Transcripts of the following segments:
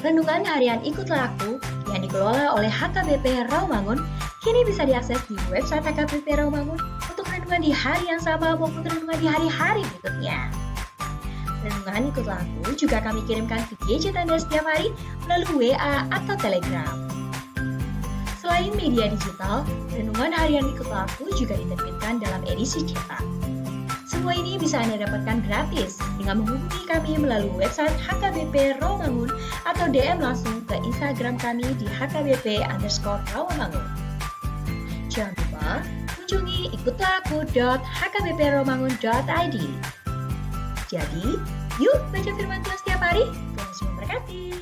Renungan harian Ikutlah Aku yang dikelola oleh HKBP Rawamangun kini bisa diakses di website HKBP Rawamangun untuk renungan di hari yang sama maupun renungan di hari-hari berikutnya. Renungan Ikutlah Aku juga kami kirimkan ke gadget Anda setiap hari melalui WA atau Telegram. Selain media digital, renungan harian Ikutlah Aku juga diterbitkan dalam edisi cetak. Semua ini bisa Anda dapatkan gratis dengan menghubungi kami melalui website HKBP Rawamangun atau DM langsung ke Instagram kami di HKBP_Rawamangun. Jangan lupa kunjungi ikutlahAku.hkbprawamangun.id. Jadi, yuk baca firman Tuhan setiap hari. Tuhan Yesus memberkati.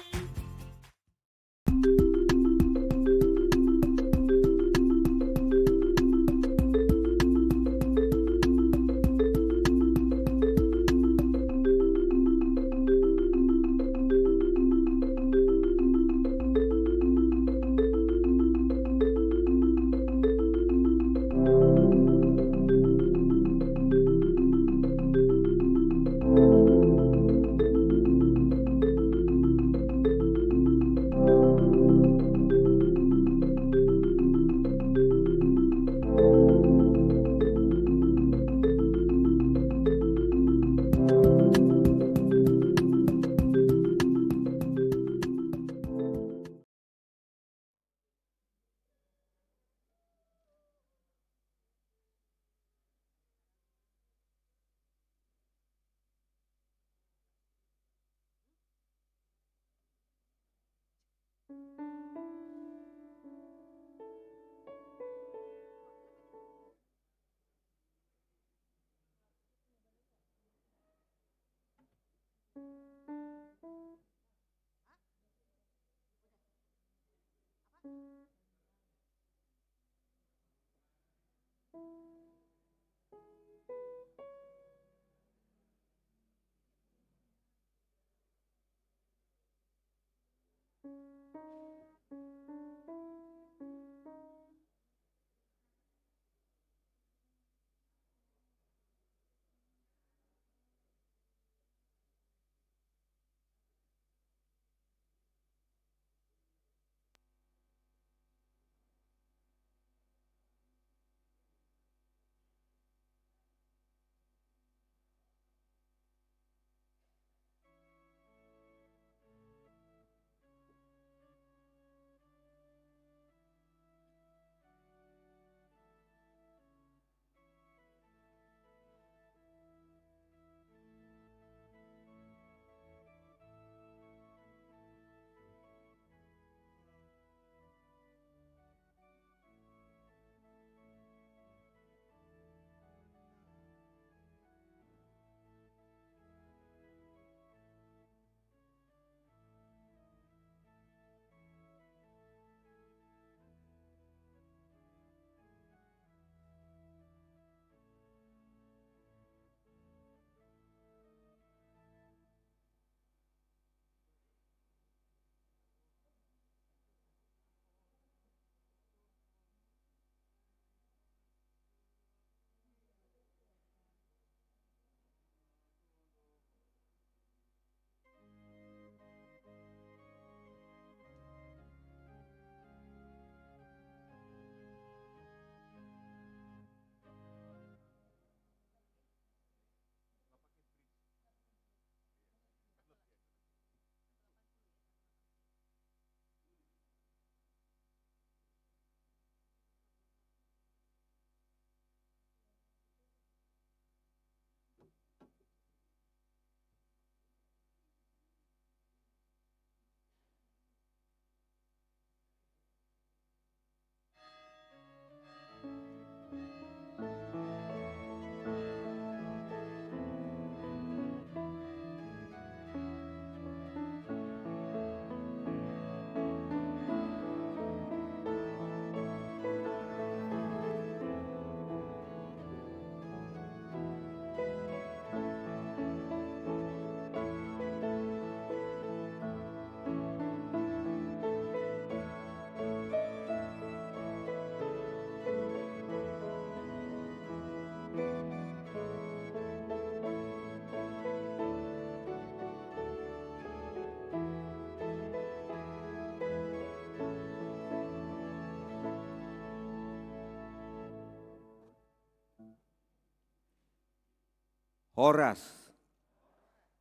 Horas.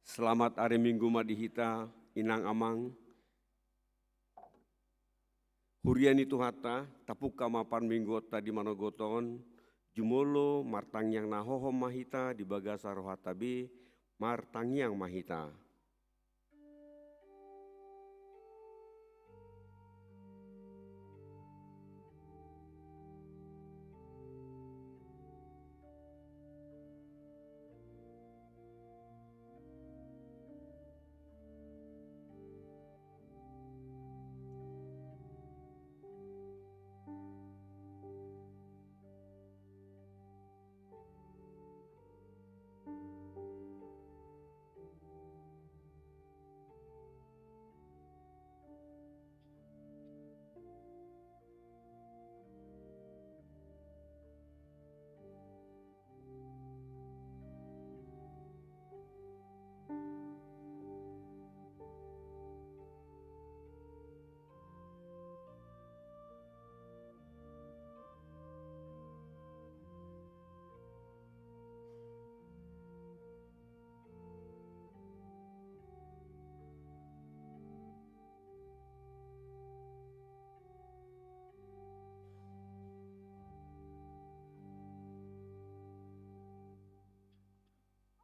Selamat hari Minggu Madihita, Inang Amang. Huriani Tuhata, Tapuka Mapan Minggota di Manogoton, Jumolo, Martangyang Nahohom Mahita di Bagasa Rohatabe, Martangyang Mahita.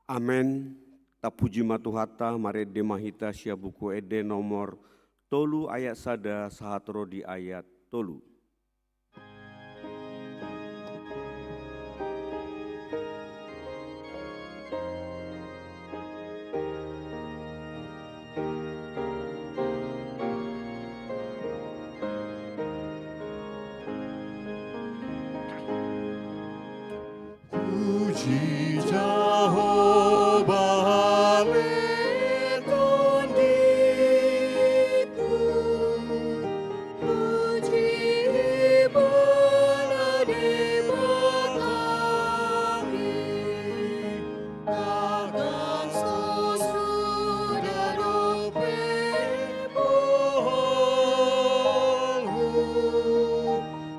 Amen. Tapuji matuhata marede mahita buku ede nomor tolu ayat sada sahatro di ayat tolu. Puji Jehovah, let on diku. Puji Balade Bakari. Takkan sesudara pemohonmu.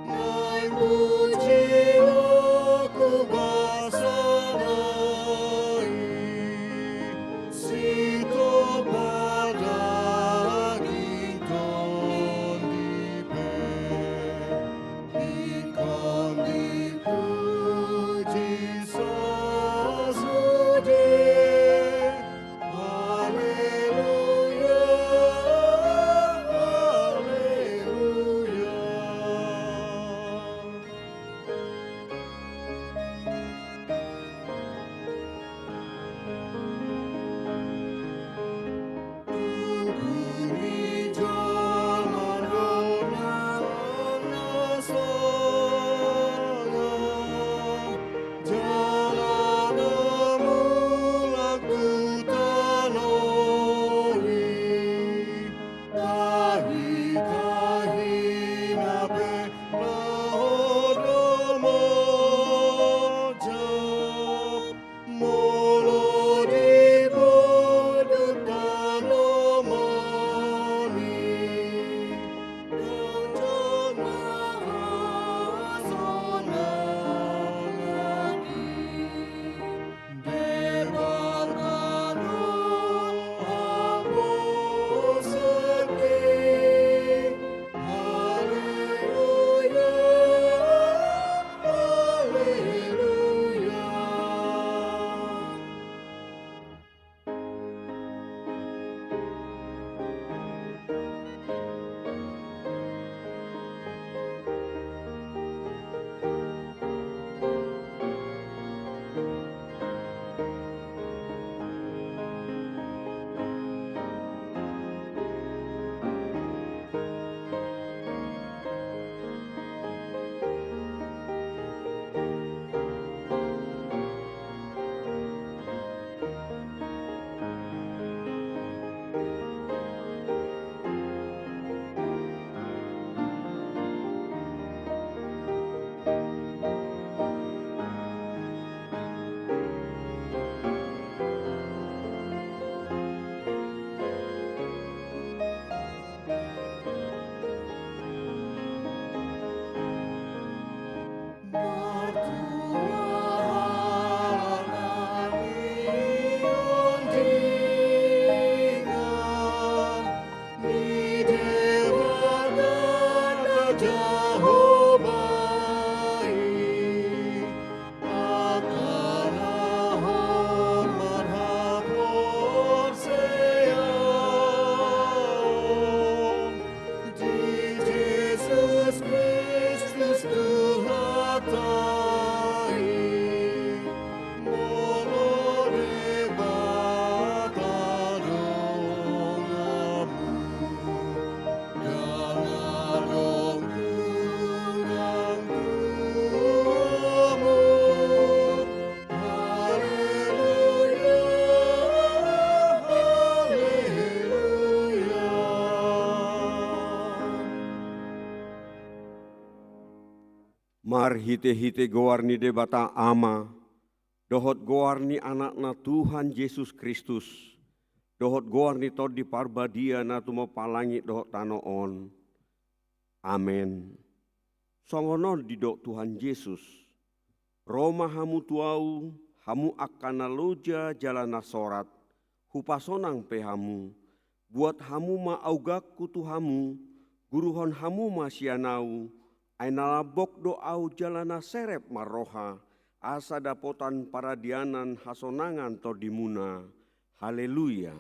Nai puji aku basana Mar hite-hite goarni debata ama, dohot goarni anakna Tuhan Yesus Kristus, dohot goarni tod di parbadia na tumo palangi dohot tanoon. Amen. Songonon di dok Tuhan Yesus, Roma hamu tuau, hamu akana loja jalana sorat, hupasonang pehamu, buat hamu ma augakku tuhamu, guruhon hamu ma sianau, aina labok doau jalana serep maroha, asa dapotan paradianan hasonangan todimuna. Haleluya.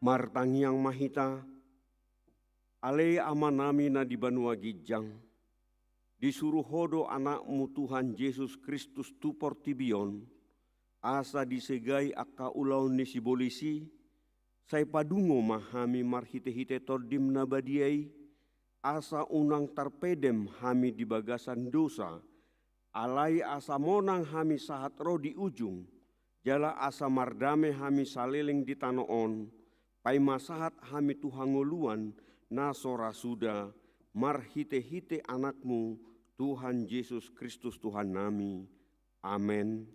Martangiang mahita, ale amanami na di Banua Gijang, disuruh hodo anakmu Tuhan Yesus Kristus tupor tibion, asa disegai akka ulau nisi bolisi, sai padungo mahami marhite-hite tordim nabadiai, asa unang tarpedem hami di bagasan dosa, alai asa monang hami sahat roh di ujung, jala asa mardame hami saleleng di tanoon, pai masahat hami tuhangoluan, nasora suda, marhite-hite anakmu, Tuhan Yesus Kristus Tuhan nami. Amen.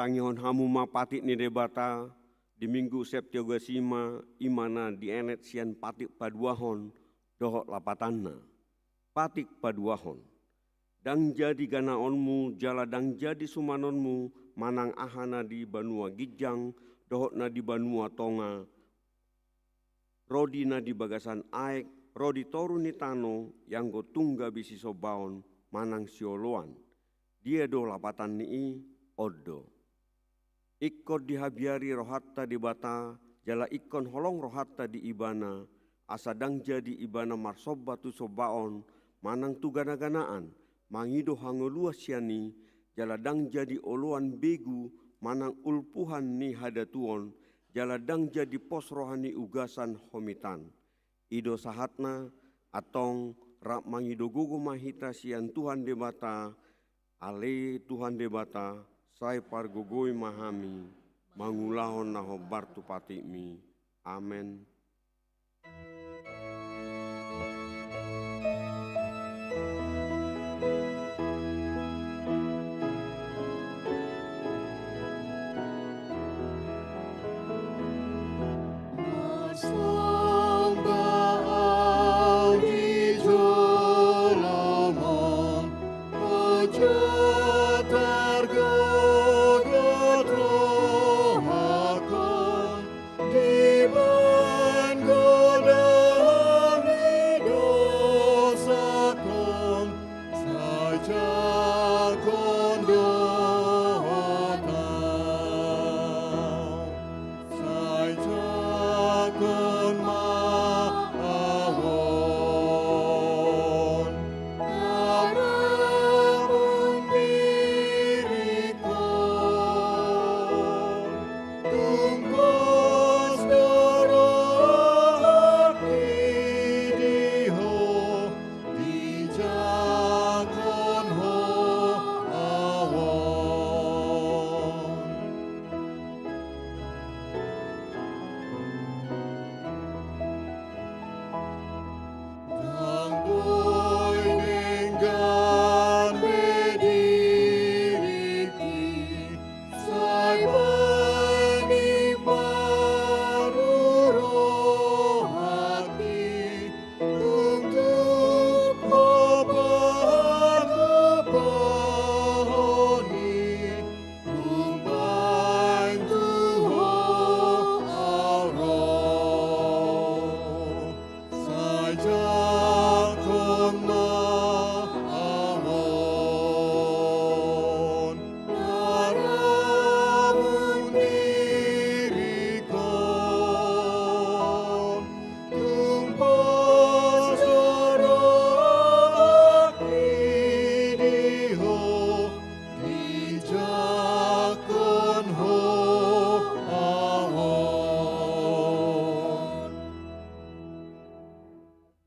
Tangihon hamu mapatik ni debata di minggu Septiogasima imana di enet sian patik paduahon dohok lapatanna. Patik paduahon. Dang jadi ganaonmu jala dang jadi sumanonmu manang ahana di Banua Gijang dohok na di Banua Tonga. Rodi na di bagasan aek, rodi toru ni tano yang go tungga bisi sobaon manang sioloan. Dia do lapatan ni odo. Ikon dihabiari rohatta di bata, jala ikon holong rohatta di ibana, asadang jadi ibana marsobatu sobaon, manang tu gana-ganaan, mangido hangolua siani, jala dang jadi oluan begu, manang ulpuhan ni hadatuon, jala dang jadi pos rohani ugasan homitan. Ido sahatna, atong rak mangido gugu mahita sian Tuhan debata, ale Tuhan debata, sai pargogoi mahami, mangulahon naho bartu patikmi. Amen. Go.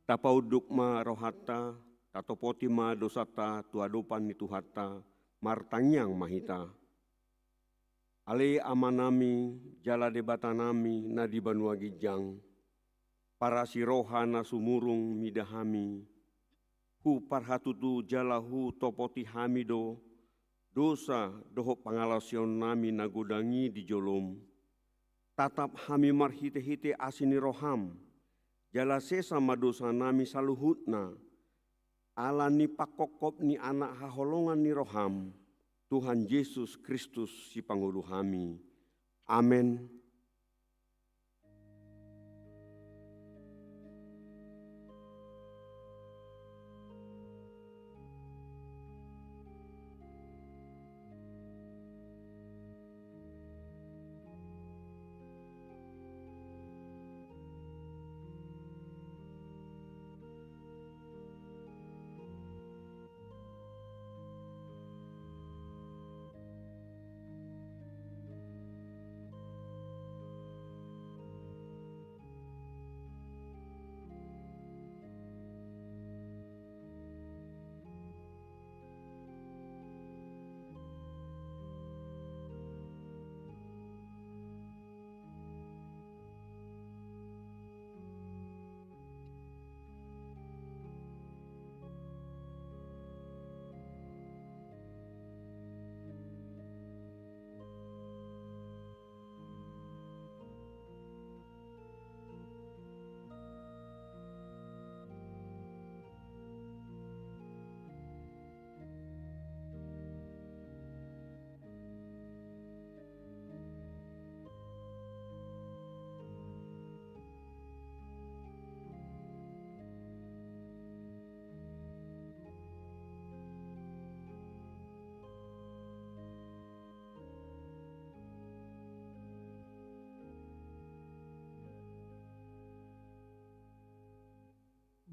Tapauduk ma rohata, tatopoti ma dosata, tuadopan ni tuhata, martangyang mahita. Ale amanami, jala debatanami, na di banua gijang, para siroha na sumurung midahami, hu parhatutu jala hu topoti hamido, dosa doho pangalasion nami nagodangi di jolom, tatap hami marhite-hite asini roham, jala sesama dosa nami saluhutna, ala ni pakokop ni anak haholongan ni roham, Tuhan Yesus Kristus si pangulu hami. Amin.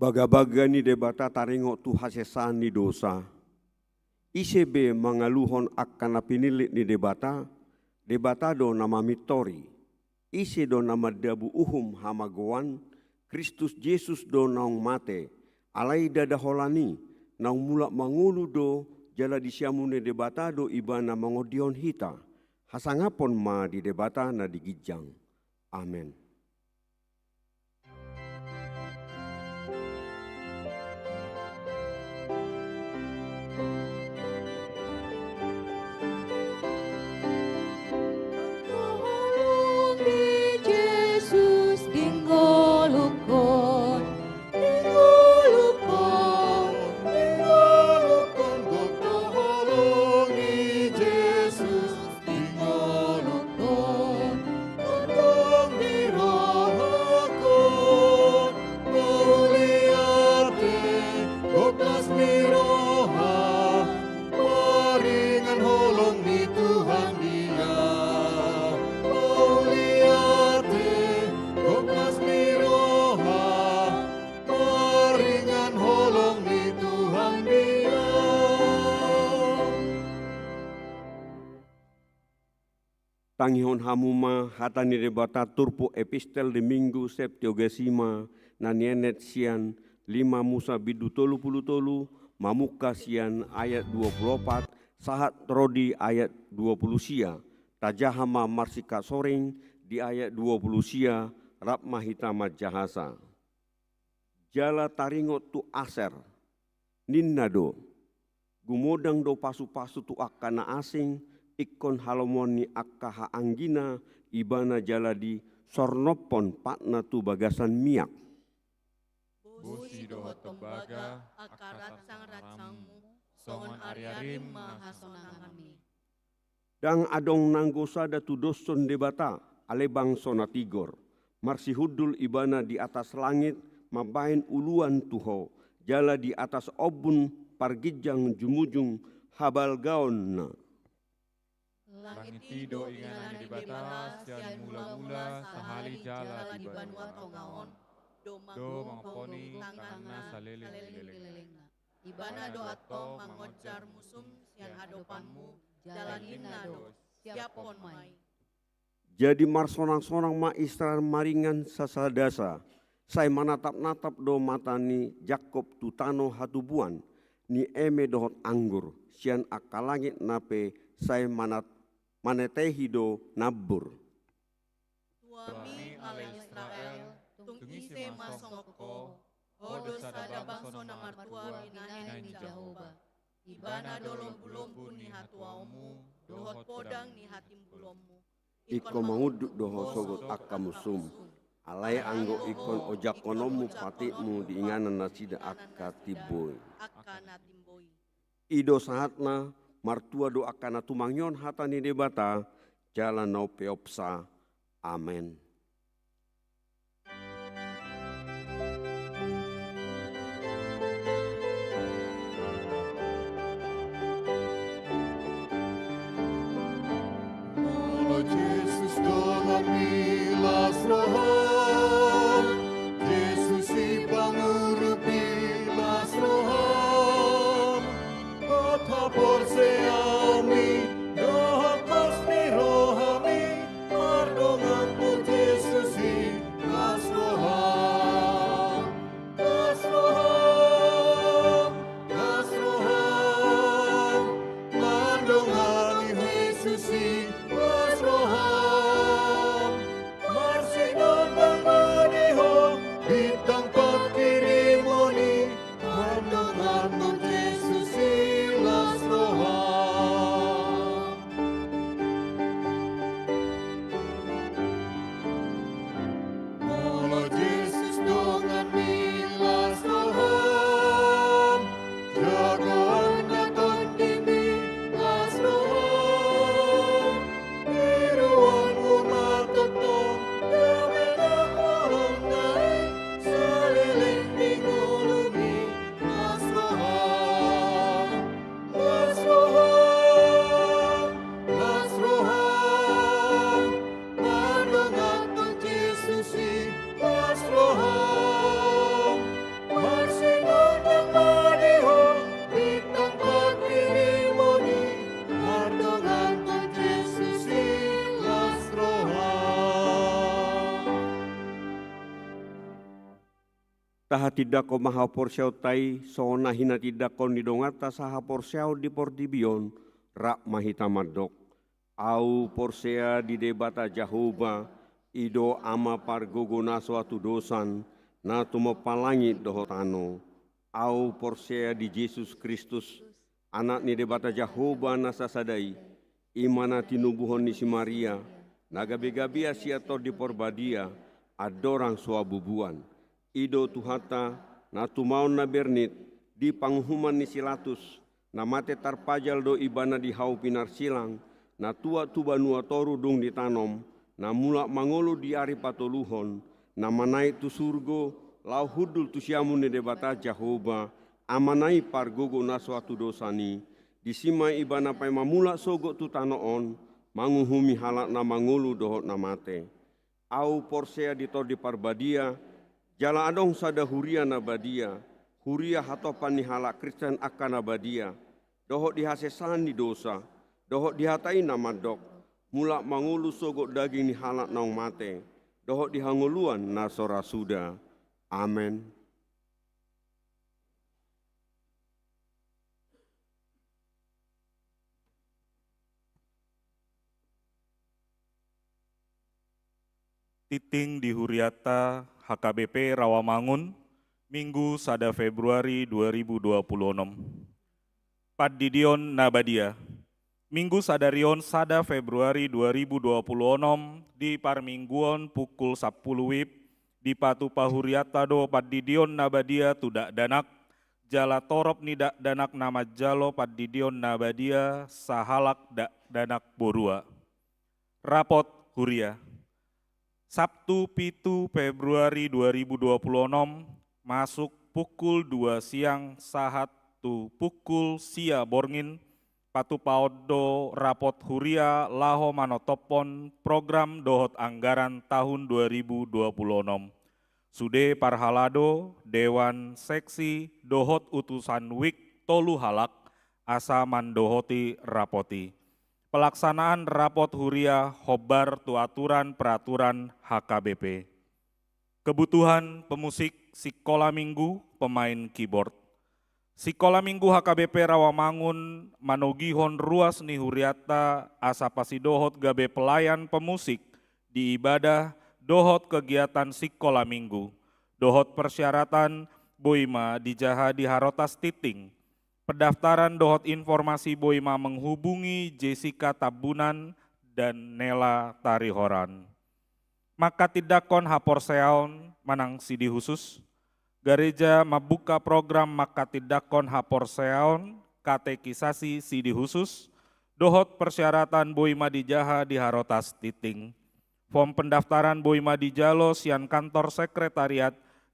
Baga-baga ni debata taringo tu hasesan ni dosa. ICB mangaluhon akan napinilit ni debata do nama mitori. Ise do nama dabu uhum hamagoan, Kristus Yesus do naung mate, alai dadaholani, naung mulak mangulu do, jala disiamune debata do ibana mangodion hita, hasangapon ma di debata na digijang. Amen. Tangihon hamuma hatani debata turpo epistel de minggu septiogesima nanienet sian 5 Musa bidu tolu puluh tolu mamuka sian ayat 24 sahat rodi ayat 20 sia tajahama marsika soring di ayat 20 sia rap mahitama jahasa jala taringot tu aser ninnado gumodang do pasu-pasu tu akana asing ikon halomoni akkaha anggina ibana jaladi sornopon patna tu bagasan miak. Busi doho tembaga akarat sang ratsangmu songon ariarim mahasonangami. Dang adong nanggosada tu doson debata alebang sona tigor. Marsihudul ibana di atas langit mabain uluan tuho jala di atas obun pargijang jumujung habal gaon. Langit tido inganan di batas sian mula-mula sahali jala di banua tongaon do mangponi tangna saliling-lilingna ibana do ato mangojar musum sian hadopanmu jalanina do siapon mai. Jadi marsonang-sonang ma Israel maringan sasadasa Sai manatap-natap do matani Jakob tutano hatubuan, ni eme dohot anggur, sian akalangit nape sai manetehi do nabur. Tuami ala Israel, tung ise masongko, odo sada bangsona martua binani Jahoba. Ibana dolom bulombu ni hatuamu, dohot podang ni hatim bulommu. Iko manguduk doho sogot akamusum. Alai anggo ikon ojak konomu patikmu diinganan nasida akka tiboy. Ido sahatna martua do akana tumangyon hatani debata jalan nau peopsa. Amen. Jesus dengan milas roham, Jesus si pangurupi las roham, kota porseami, doha pasti rohami, mardongan pun Jesus si las roham, las roham, las roham, mardongan Jesus si las roham, marsinon bangadiho, bitang pakirimoni, mardongan pun Jesus si las roham. Mula Jesus dengan milas roham, jagoan datang dimi las roham, iruan umat tetong, damena kolong naik, seliling mingulungi las roham, las roham, las roham, madongan Tuhan Yesus si las roham, marsinon yang madiho, bitang pakirimoni, madongan Tuhan Yesus si las roham. Taha tidak ko maha porsiao tai, soona hina tidak ko nidongata saha porsiao di portibion, rak mahita madok. Au porsea di debata Jahoba, ido ama pargogona suatu dosan, na tumapalangi dohotano. Au porsea di Yesus Kristus, anak ni debata Jahoba nasasadai, imana tinubuhon ni si Maria, nagabe-gabia siator di porbadia, adorang suabubuan. Ido tuhata, na tumaon na bernit, di panghuman ni silatus, na mate tarpajal do ibana di hau pinar silang, na tua tuba nua toru dung ditanom, na mula mangolu di ari patoluhon, na manai tu surgo, lau hudul tu siamu ni debata Jahoba, amanai pargogo na suatu dosani, disimai ibana pai mamula sogo tu tanoon, manguhumi halak na mangolu dohot na mate. Au porsea ditor di parbadia, jala adong sada huria na badia, huria hatopan ni halak Kristen akan abadia, dohot dihasesan di dosa, dohot dihatai na madok, mulak mangulu sogok daging ni halak naung mate, dohot dihanguluan na sora suda. Amen. Titing di Huriata HKBP Rawamangun, Minggu 1 Februari 2026. Paddidion Nabadia, Minggu sadarion 1 Februari 2026 di Parmingguon pukul 10 WIB di Patu Pahuriata do Paddidion Nabadia tudak danak, jala torop nidak danak nama jalo Paddidion Nabadia sahalak dak danak borua. Rapot Huria. Sabtu 7 Februari 2026 masuk pukul 2 siang sahat tu pukul sia borngin patu paodo rapot Huria laho manotopon program dohot anggaran tahun 2026. Sude parhalado Dewan Seksi dohot utusan wik tolu halak asa mandohoti rapoti. Pelaksanaan rapot Huria hobar tu aturan peraturan HKBP. Kebutuhan pemusik Sikola Minggu, pemain keyboard. Sikola Minggu HKBP Rawamangun manogihon ruas nihuriata asapasi dohot gabe pelayan pemusik di ibadah dohot kegiatan Sikola Minggu. Dohot persyaratan Boima dijaha di Harotas Titing. Pendaftaran dohot informasi Boima menghubungi Jessica Tabunan dan Nela Tarihoran. Maka tidakon haporseaon manang sidi khusus. Gereja membuka program maka tidakon haporseaon katekisasi sidi khusus. Dohot persyaratan Boima dijaha di Harotas Titing. Form pendaftaran Boima di Jalo sian kantor sekretariat.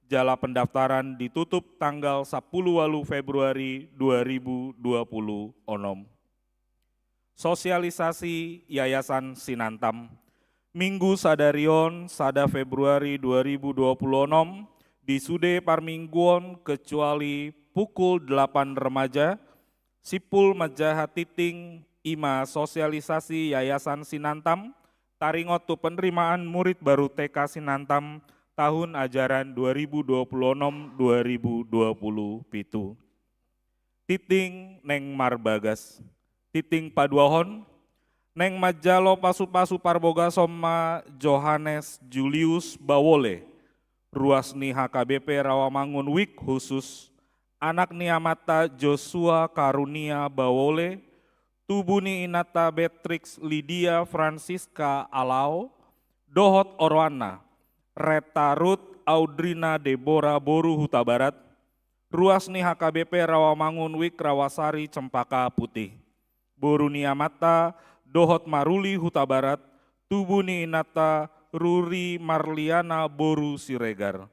Jala pendaftaran ditutup tanggal 10 Februari 2020 onom. Sosialisasi Yayasan Sinantam. Minggu sadarion sada Februari 2026 di Sude Parmingguon kecuali pukul 8 remaja, Sipul Majaha Titing Ima sosialisasi Yayasan Sinantam, taringotu penerimaan murid baru TK Sinantam tahun ajaran 2026-2027. Titing Neng Marbagas, Titing Paduahon, Neng Majalo Pasu-Pasu Parboga Soma Johannes Julius Bawole, Ruasni HKBP Rawamangun Wik khusus, Anak Niamata Joshua Karunia Bawole, Tubuni Inata Beatrix Lydia Francisca Alau, Dohot Orwana, Reta Ruth Audrina Deborah Boru Huta Barat, Ruasni HKBP Rawamangun Wik Rawasari Cempaka Putih, Boru Niamata Dohot Maruli Huta Barat, Tubuni Inata Ruri Marliana Boru Siregar.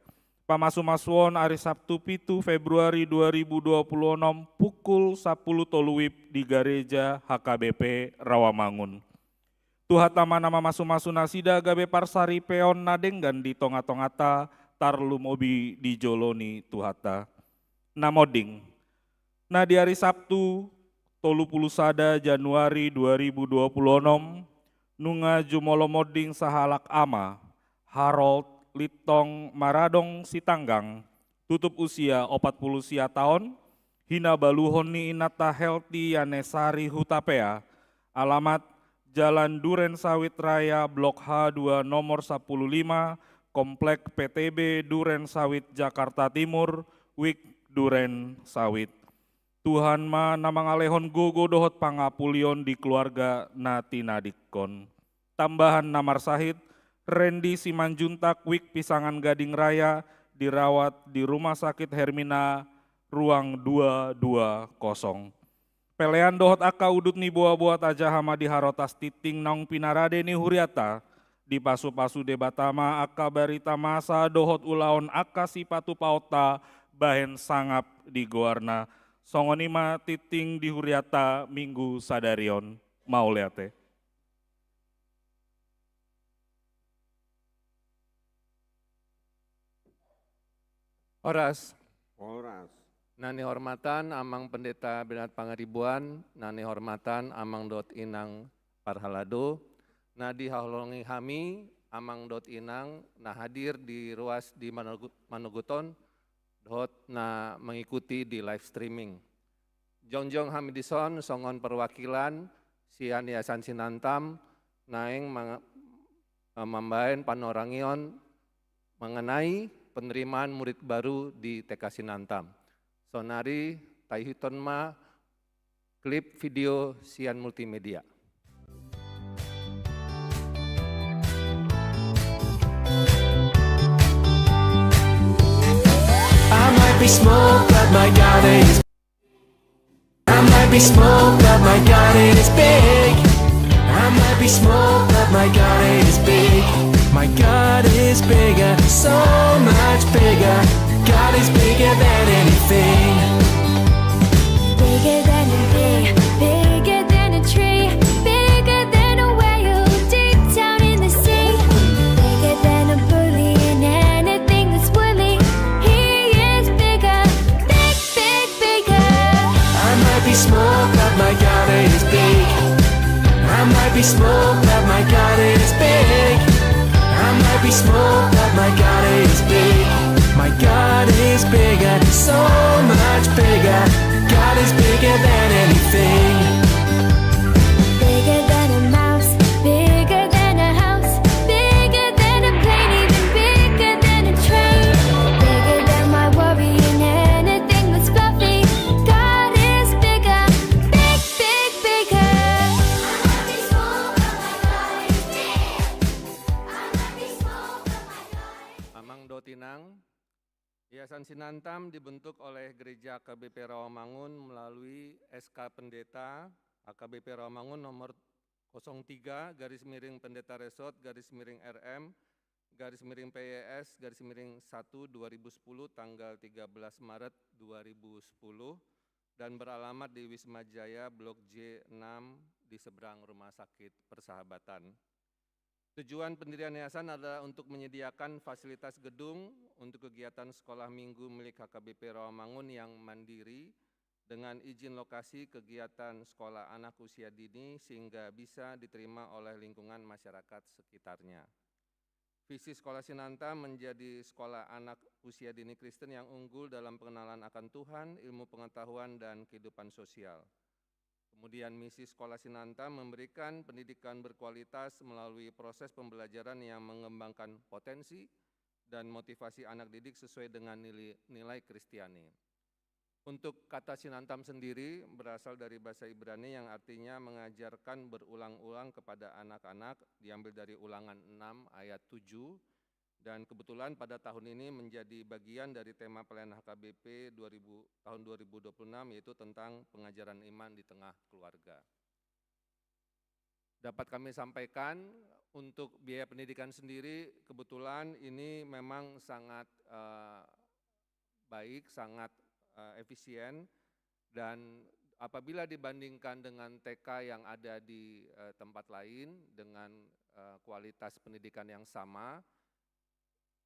Pamasu-masuon hari Sabtu 7 Februari 2026 pukul 10 toluwip di Gereja HKBP Rawamangun. Tuhatama nama masu-masu nasida gabe parsari peon nadenggan di tonga-tongata tarlum obi di joloni tuhata. Namoding. Nah di hari Sabtu 31 Januari 2026 nunga jumolomoding sahalak ama Harold Litong Maradong Sitanggang tutup usia 40 tahun hina baluhoni inata healthy Yanesari Hutapea alamat Jalan Duren Sawit Raya Blok H2 nomor 15 Komplek PTB Duren Sawit Jakarta Timur Wik Duren Sawit. Tuhan ma namang alehon gogo dohot pangapulion di keluarga nati nadikon. Tambahan namar sahid Randy Simanjuntak Wik Pisangan Gading Raya dirawat di Rumah Sakit Hermina Ruang 220. Pelean dohot aka udut ni buah-buah aja hama di Harotas Titing naung pinarade ni huriata di pasu-pasu debatama aka barita masa dohot ulaon aka sipatu pauta bahen sangap di goarna songonima Titing di huriata minggu sadarion mau liate. Oras. Nani hormatan Amang Pendeta Bernard Pangaribuan, nani hormatan Amang Dot Inang Parhalado, nadi haulongi hami Amang Dot Inang na hadir di ruas di Manuguton, dot na mengikuti di live streaming. Jongjong Hamidison songon perwakilan sian Yayasan Sinantam naeng membaen panorangion mengenai penerimaan murid baru di TK Sinantam. Sonari Taihiton ma klip video sian multimedia. I might be small, but my God is. I might be small, but my God is big. I might be small, but my God is big. My God is bigger, so much bigger. God is bigger than anything. Bigger than a bee, bigger than a tree, bigger than a whale deep down in the sea. Bigger than a bully and anything that's woolly. He is bigger, big, big, bigger. I might be small, but my God is big. I might be small, but my God is big. I might be small, but my God is so much bigger. God is bigger than anything. Bigger than a mouse, bigger than a house, bigger than a plane, even bigger than a train. Bigger than my worry and anything that's fluffy. God is bigger, big, big, bigger. I might be small, but my God is big. I might be small, but my God. Amang Dotinang, Yayasan Sinantam dibentuk oleh Gereja AKBP Rawamangun melalui SK Pendeta AKBP Rawamangun nomor 03 garis miring Pendeta Resort garis miring RM garis miring PYS garis miring 1 2010 tanggal 13 Maret 2010 dan beralamat di Wisma Jaya Blok J6 di seberang Rumah Sakit Persahabatan. Tujuan pendirian yayasan adalah untuk menyediakan fasilitas gedung untuk kegiatan sekolah minggu milik HKBP Rawamangun yang mandiri dengan izin lokasi kegiatan sekolah anak usia dini sehingga bisa diterima oleh lingkungan masyarakat sekitarnya. Visi Sekolah Sinantam menjadi sekolah anak usia dini Kristen yang unggul dalam pengenalan akan Tuhan, ilmu pengetahuan, dan kehidupan sosial. Kemudian misi Sekolah Sinantam memberikan pendidikan berkualitas melalui proses pembelajaran yang mengembangkan potensi dan motivasi anak didik sesuai dengan nilai Kristiani. Untuk kata Sinantam sendiri berasal dari bahasa Ibrani yang artinya mengajarkan berulang-ulang kepada anak-anak, diambil dari Ulangan 6 ayat 7, dan kebetulan pada tahun ini menjadi bagian dari tema pelayanan HKBP tahun 2026 yaitu tentang pengajaran iman di tengah keluarga. Dapat kami sampaikan untuk biaya pendidikan sendiri kebetulan ini memang sangat baik, sangat efisien, dan apabila dibandingkan dengan TK yang ada di tempat lain dengan kualitas pendidikan yang sama,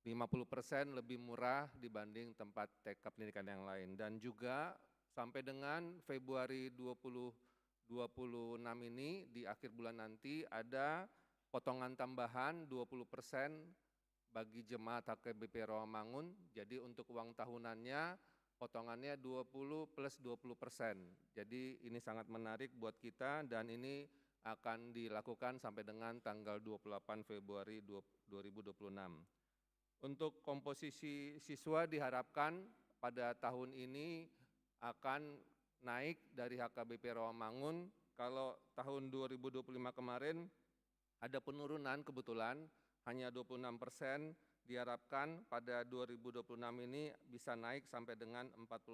50% lebih murah dibanding tempat TK pendidikan yang lain. Dan juga sampai dengan Februari 2026 ini di akhir bulan nanti ada potongan tambahan 20% bagi jemaat HKBP Rawamangun. Jadi untuk uang tahunannya potongannya 20 plus 20%. Jadi ini sangat menarik buat kita dan ini akan dilakukan sampai dengan tanggal 28 Februari 2026. Untuk komposisi siswa diharapkan pada tahun ini akan naik dari HKBP Rawamangun. Kalau tahun 2025 kemarin ada penurunan kebetulan hanya 26%, diharapkan pada 2026 ini bisa naik sampai dengan 46%.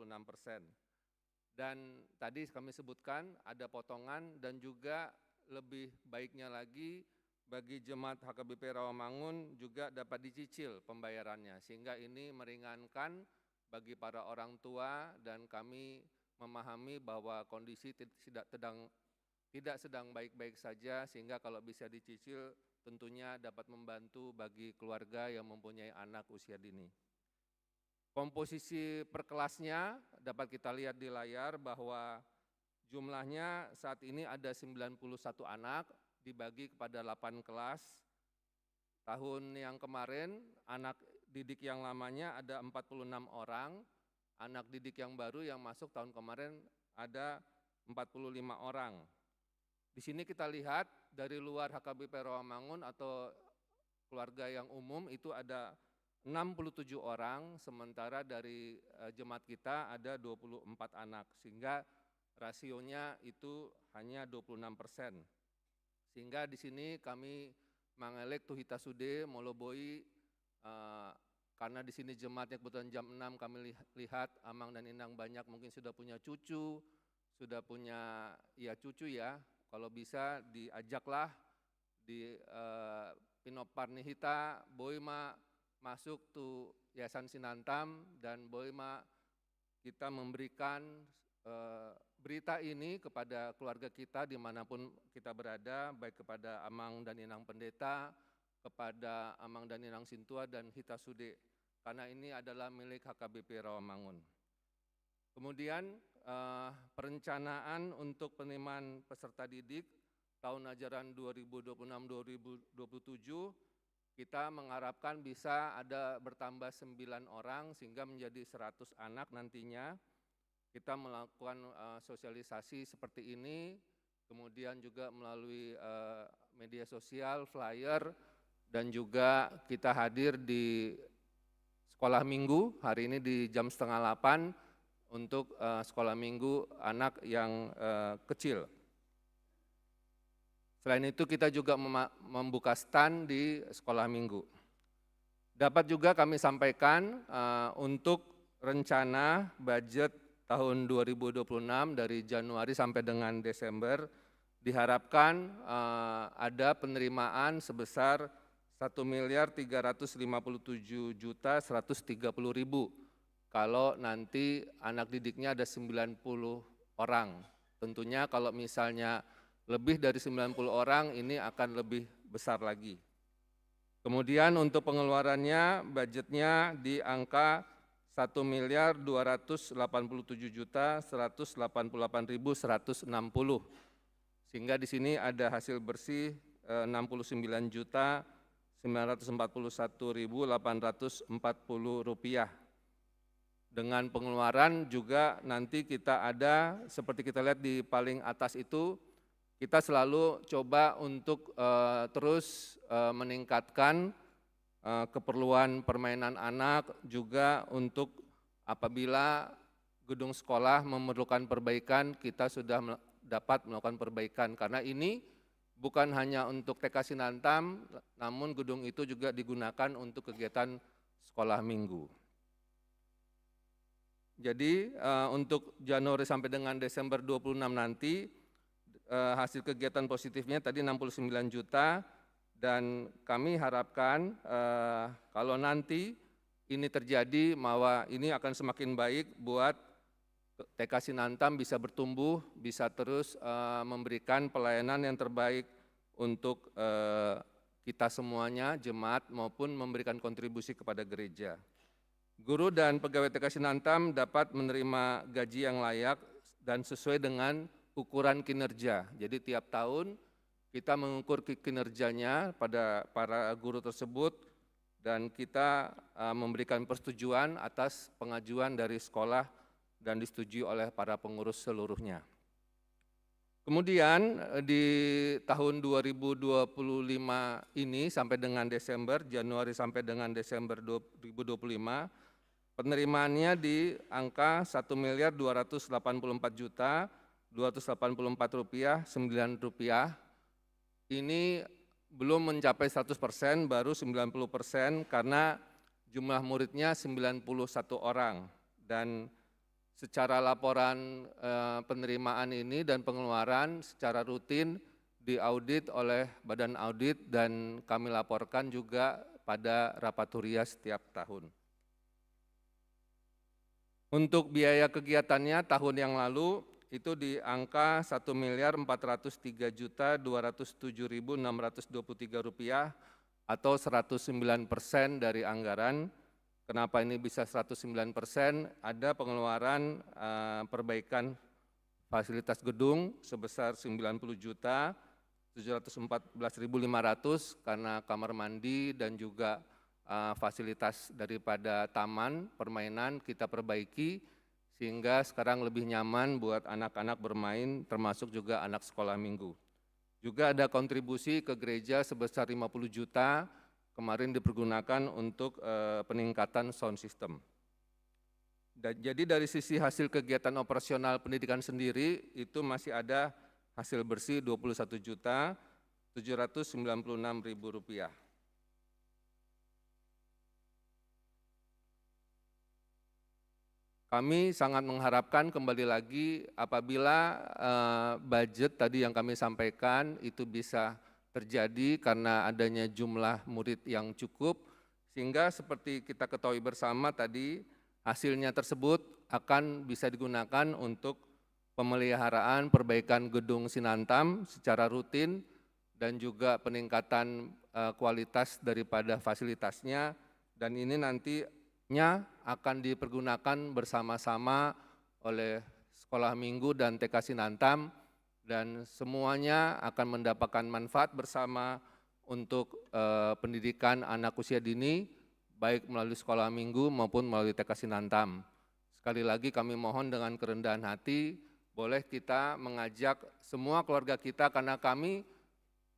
Dan tadi kami sebutkan ada potongan dan juga lebih baiknya lagi bagi jemaat HKBP Rawamangun juga dapat dicicil pembayarannya sehingga ini meringankan bagi para orang tua dan kami memahami bahwa kondisi tidak sedang baik-baik saja sehingga kalau bisa dicicil tentunya dapat membantu bagi keluarga yang mempunyai anak usia dini. Komposisi per kelasnya dapat kita lihat di layar bahwa jumlahnya saat ini ada 91 anak dibagi kepada 8 kelas. Tahun yang kemarin anak didik yang lamanya ada 46 orang, anak didik yang baru yang masuk tahun kemarin ada 45 orang. Di sini kita lihat dari luar HKBP Rawamangun atau keluarga yang umum itu ada 67 orang, sementara dari jemaat kita ada 24 anak, sehingga rasionya itu hanya 26%. Sehingga di sini kami mengelek Tuhita Sude, Moloboi, karena di sini jemaatnya kebetulan jam 6 kami lihat Amang dan Inang banyak mungkin sudah punya cucu, sudah punya cucu ya, kalau bisa diajaklah di Pinoparnihita, Boima masuk tuh Yayasan Sinantam dan Boima kita memberikan berita ini kepada keluarga kita dimanapun kita berada, baik kepada Amang dan Inang Pendeta, kepada Amang dan Inang Sintua dan Hita Sude, karena ini adalah milik HKBP Rawamangun. Kemudian perencanaan untuk penerimaan peserta didik tahun ajaran 2026-2027 kita mengharapkan bisa ada bertambah 9 orang sehingga menjadi 100 anak nantinya. Kita melakukan sosialisasi seperti ini, kemudian juga melalui media sosial, flyer, dan juga kita hadir di sekolah minggu hari ini di jam 7:30 untuk sekolah minggu anak yang kecil. Selain itu kita juga membuka stand di sekolah minggu. Dapat juga kami sampaikan untuk rencana budget tahun 2026 dari Januari sampai dengan Desember diharapkan ada penerimaan sebesar 1.357.130.000 kalau nanti anak didiknya ada 90 orang. Tentunya kalau misalnya lebih dari 90 orang ini akan lebih besar lagi. Kemudian untuk pengeluarannya budgetnya di angka 1.287.188.160, sehingga di sini ada hasil bersih 69.941.840 rupiah. Dengan pengeluaran juga nanti kita ada seperti kita lihat di paling atas itu, kita selalu coba untuk terus meningkatkan keperluan permainan anak, juga untuk apabila gedung sekolah memerlukan perbaikan, kita sudah dapat melakukan perbaikan. Karena ini bukan hanya untuk TK Sinantam, namun gedung itu juga digunakan untuk kegiatan sekolah minggu. Jadi untuk Januari sampai dengan Desember 26 nanti, hasil kegiatan positifnya tadi 69 juta, dan kami harapkan kalau nanti ini terjadi, bahwa ini akan semakin baik buat TK Sinantam bisa bertumbuh, bisa terus memberikan pelayanan yang terbaik untuk kita semuanya, jemaat, maupun memberikan kontribusi kepada gereja. Guru dan pegawai TK Sinantam dapat menerima gaji yang layak dan sesuai dengan ukuran kinerja. Jadi tiap tahun kita mengukur kinerjanya pada para guru tersebut dan kita memberikan persetujuan atas pengajuan dari sekolah dan disetujui oleh para pengurus seluruhnya. Kemudian di tahun 2025 ini sampai dengan Desember, Januari sampai dengan Desember 2025, penerimaannya di angka 1.284.284.9 rupiah. Ini belum mencapai 100%, baru 90% karena jumlah muridnya 91 orang. Dan secara laporan penerimaan ini dan pengeluaran secara rutin diaudit oleh Badan Audit dan kami laporkan juga pada rapat harian setiap tahun. Untuk biaya kegiatannya tahun yang lalu itu di angka 1.403.207.623 rupiah atau 109% dari anggaran. Kenapa ini bisa 109%? Ada pengeluaran perbaikan fasilitas gedung sebesar 90.714.500 karena kamar mandi dan juga fasilitas daripada taman permainan kita perbaiki sehingga sekarang lebih nyaman buat anak-anak bermain termasuk juga anak sekolah minggu. Juga ada kontribusi ke gereja sebesar 50 juta kemarin dipergunakan untuk peningkatan sound system. Jadi dari sisi hasil kegiatan operasional pendidikan sendiri itu masih ada hasil bersih 21.796.000 rupiah. Kami sangat mengharapkan kembali lagi apabila budget tadi yang kami sampaikan itu bisa terjadi karena adanya jumlah murid yang cukup, sehingga seperti kita ketahui bersama tadi hasilnya tersebut akan bisa digunakan untuk pemeliharaan perbaikan gedung Sinantam secara rutin dan juga peningkatan kualitas daripada fasilitasnya, dan ini nantinya akan dipergunakan bersama-sama oleh sekolah minggu dan TK Sinantam dan semuanya akan mendapatkan manfaat bersama untuk pendidikan anak usia dini, baik melalui sekolah minggu maupun melalui TK Sinantam. Sekali lagi kami mohon dengan kerendahan hati, boleh kita mengajak semua keluarga kita, karena kami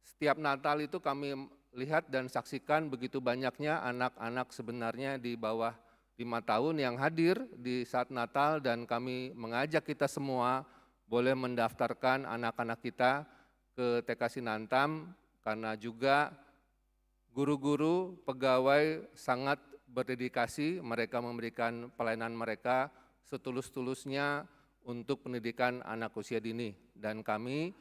setiap Natal itu kami lihat dan saksikan begitu banyaknya anak-anak sebenarnya di bawah 5 tahun yang hadir di saat Natal, dan kami mengajak kita semua boleh mendaftarkan anak-anak kita ke TK Sinantam, karena juga guru-guru, pegawai sangat berdedikasi, mereka memberikan pelayanan mereka setulus-tulusnya untuk pendidikan anak usia dini. Dan kami,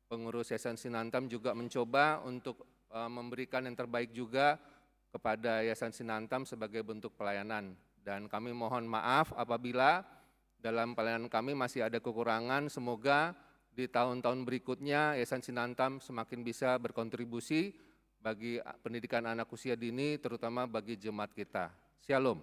pengurus Yayasan Sinantam juga mencoba untuk memberikan yang terbaik juga kepada Yayasan Sinantam sebagai bentuk pelayanan. Dan kami mohon maaf apabila dalam pelayanan kami masih ada kekurangan, semoga di tahun-tahun berikutnya Yayasan Sinantam semakin bisa berkontribusi bagi pendidikan anak usia dini, terutama bagi jemaat kita. Shalom.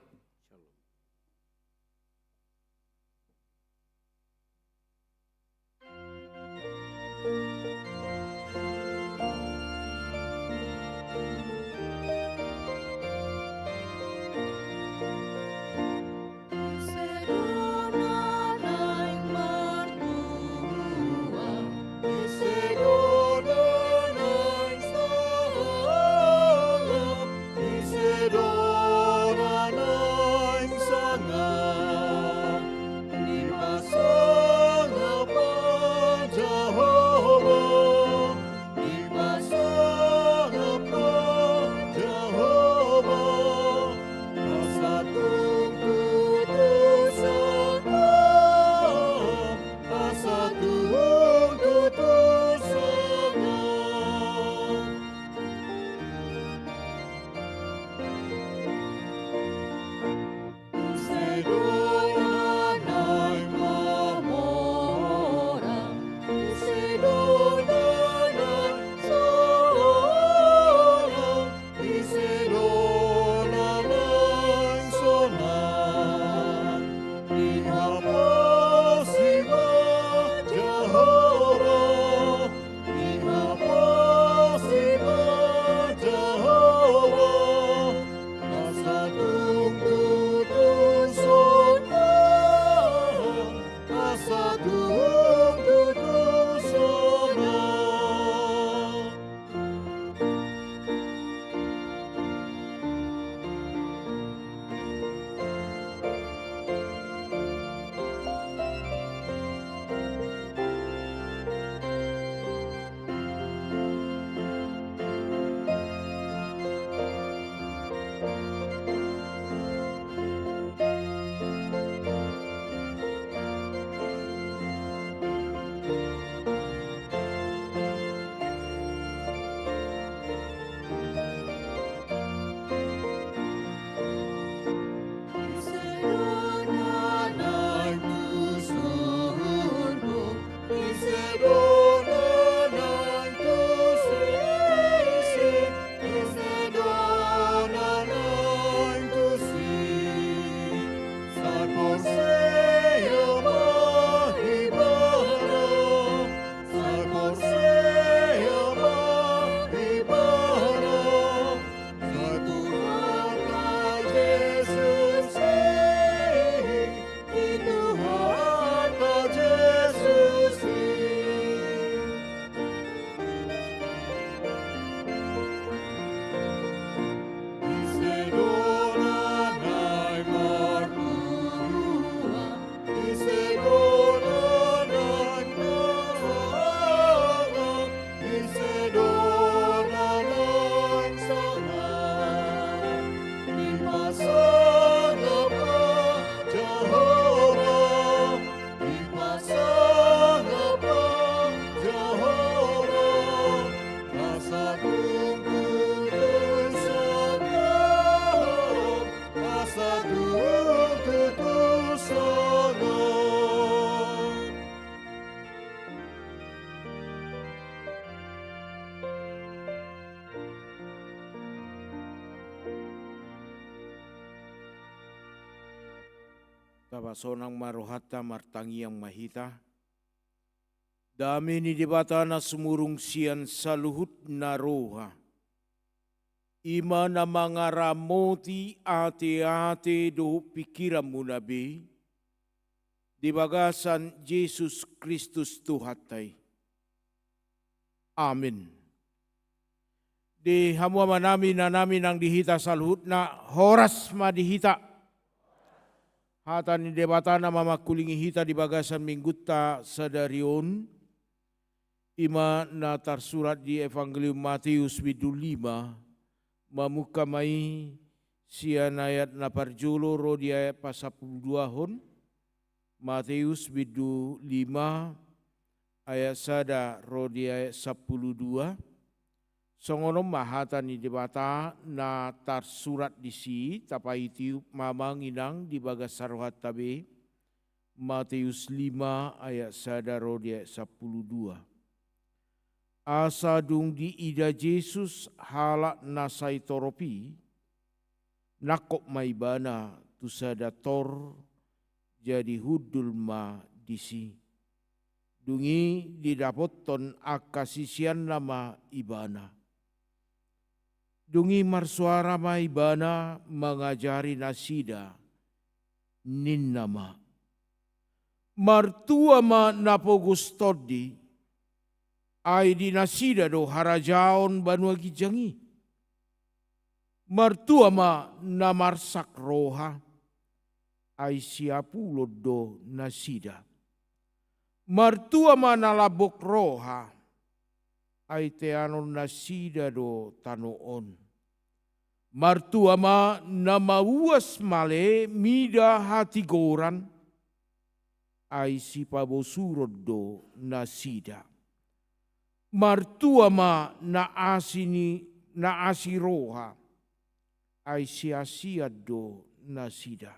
Tabasonang marohata martangi yang mahita. Damini di batana sumurung sian saluhut naroha. Ima na mangaramoti ate-ate do pikiranmu nabi, di bagasan Yesus Kristus Tuhatai. Amin. Di hamua manami na namin ang dihita saluhut na horas madihita. Hata ni debata na mamakulingi hita di bagasan mingguta sadarion. Ima na tersurat di Evangelium Matius bidu 5. Mamuka mai sian ayat na parjulo ro di ayat pasapul 2 hon. Matius bidu 5 ayat sada ro di ayat 12. Songonom mahata ni debata na tersurat di si tapai tiup mamang inang di bagas saruhat tabe. Matius 5 ayat sada ro di ayat 12. Asa dung di ida Yesus halak nasai toropi, nakok maibana tusada tor jadi hudul ma disi. Dungi didapoton akasisian nama ibana. Dungi marsuara ma ibana mengajari nasida nin nama. Martua ma napogustodi. Ai di nasida do harajaon banua gijangi. Mertua ma namarsak roha. Ai siapulo do nasida. Mertua ma nalabok roha. Ai teanon nasida do tanoon. Mertua ma namauas male mida hati goran. Ai sipabosurod do nasida. Martua ma na asiroha ai sia-sia do nasida.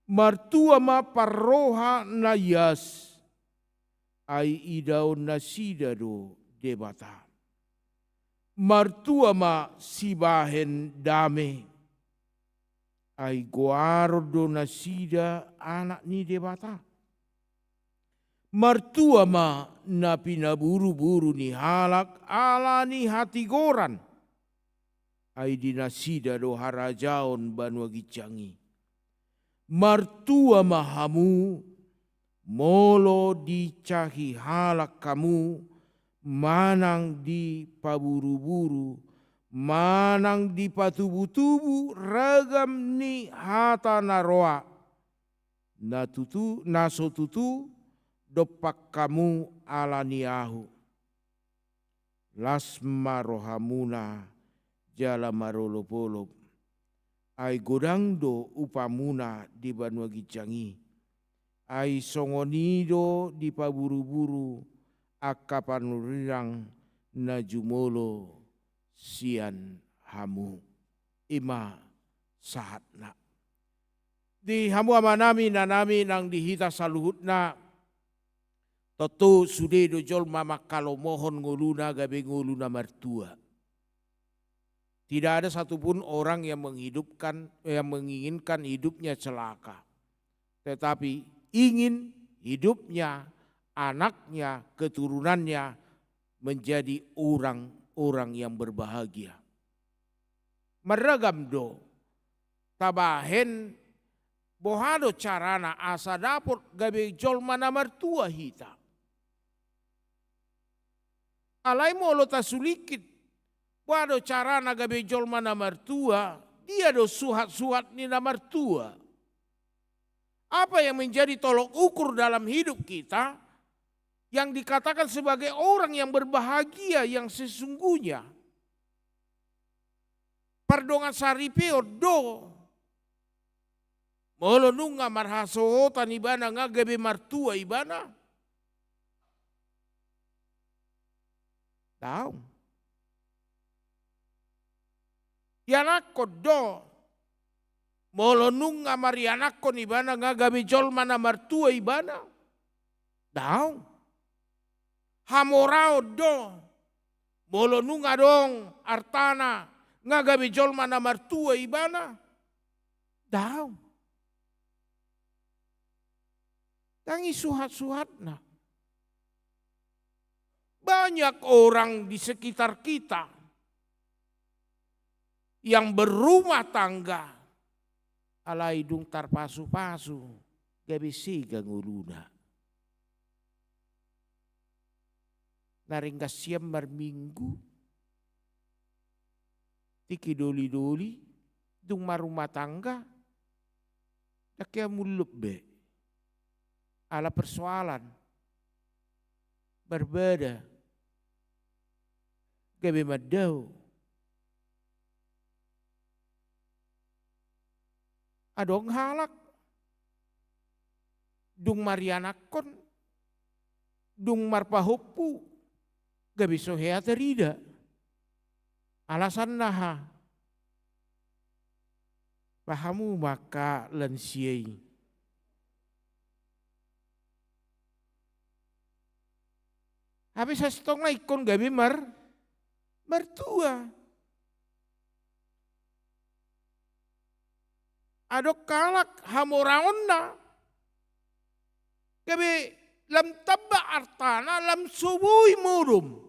Martua ma parroha na yas ai idao nasida do debata. Martua ma sibahen dame ai goaro do nasida anak ni debata. Martua ma na pinaburu-buru ni halak ala ni hati goran. Ai dinasida do harajaon banua gicangi. Martua ma hamu molo dicahi halak kamu manang di paburu-buru manang di patubu-tubu ragam ni hata naroa. Naso tutu dopak kamu alaniahu. Lasma rohamuna jala marolopolop. Ai godangdo upamuna di banua gicangi. Ai songonido di paburu-buru akapanurirang najumolo sian hamu. Ima sahatna. Di hamu amanami nanami nang dihita saluhutna. Toto sude do jol mama kalau mohon nguluna gabe nguluna mertua. Tidak ada satupun orang yang menginginkan hidupnya celaka. Tetapi ingin hidupnya, anaknya, keturunannya menjadi orang-orang yang berbahagia. Meragam do tabahen bohado carana asa dapur gabe jol mana mertua hita. Alai molo tasulikit, wado cara naga bejol mana mertua, dia do suhat-suhat ni na mertua. Apa yang menjadi tolok ukur dalam hidup kita, yang dikatakan sebagai orang yang berbahagia yang sesungguhnya. Pardongan saripeo do, molo nunga marhaso tanibana ngagabe mertua ibana. Tahu. Yanako do. Molo nunga marianako ni bana ngagabi jol mana martua ibana. Tahu. Hamorao do. Molo nunga dong artana ngagabi jol mana martua ibana. Tahu. Tangi suhat-suhatna. Banyak orang di sekitar kita yang berumah tangga alai dung tarpasu-pasu gabe siga nguluna. Naringgas siam marminggu tiki doli-doli dung marumah tangga dakia mulup be ala persoalan berbeda gabe madau adong halak dung marianakon dung marpahopu gabe sohea terida alasan naha pahamu maka lansiai habis sastong na ikon gabi mertua. Adok kalak hamoraon na gabi lam taba artana lam subui murum.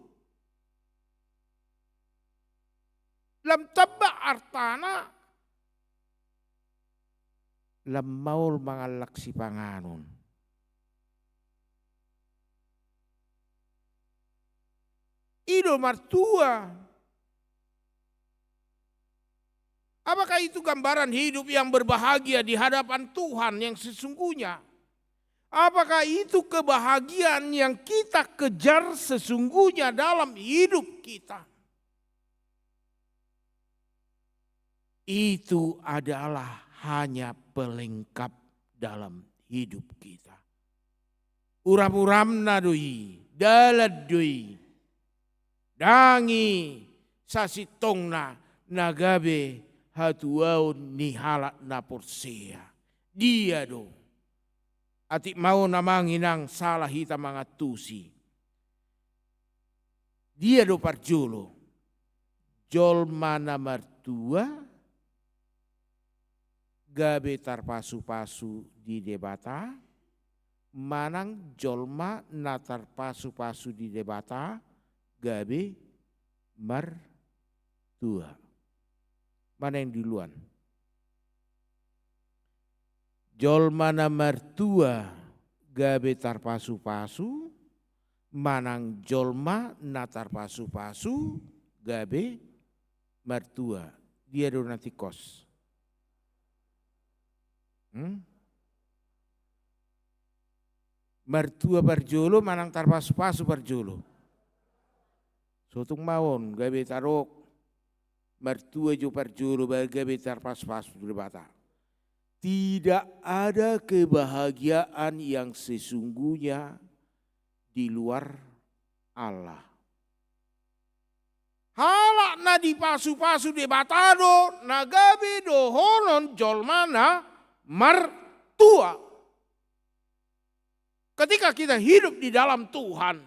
Lam taba artana lam maul mangalak si panganon. Ido martua. Apakah itu gambaran hidup yang berbahagia di hadapan Tuhan yang sesungguhnya? Apakah itu kebahagiaan yang kita kejar sesungguhnya dalam hidup kita? Itu adalah hanya pelengkap dalam hidup kita. Uram-uramna doi, dalad doi, dangi sasitongna nagabe hatuaun nihalak na porsea. Dia do. Atik mau namanginang salah hita mangatusi. Dia do parjolo. Jol mana mertua. Gabe tarpasu-pasu di debata. Manang jolma na tarpasu-pasu di debata. Gabe mertua. Mana yang duluan? Jol mana mertua gabe tarpasu-pasu, manang jolma natar pasu-pasu gabe mertua. Dia do nanti kos. Mertua berjolo manang tarpasu-pasu berjolo. Sotung mawon gabe tarok. Mertua jo perjuru gabe tarpas-pas berbata. Tidak ada kebahagiaan yang sesungguhnya di luar Allah. Halak na di pasu-pasu de batado na gabe do honon jolmana mertua. Ketika kita hidup di dalam Tuhan,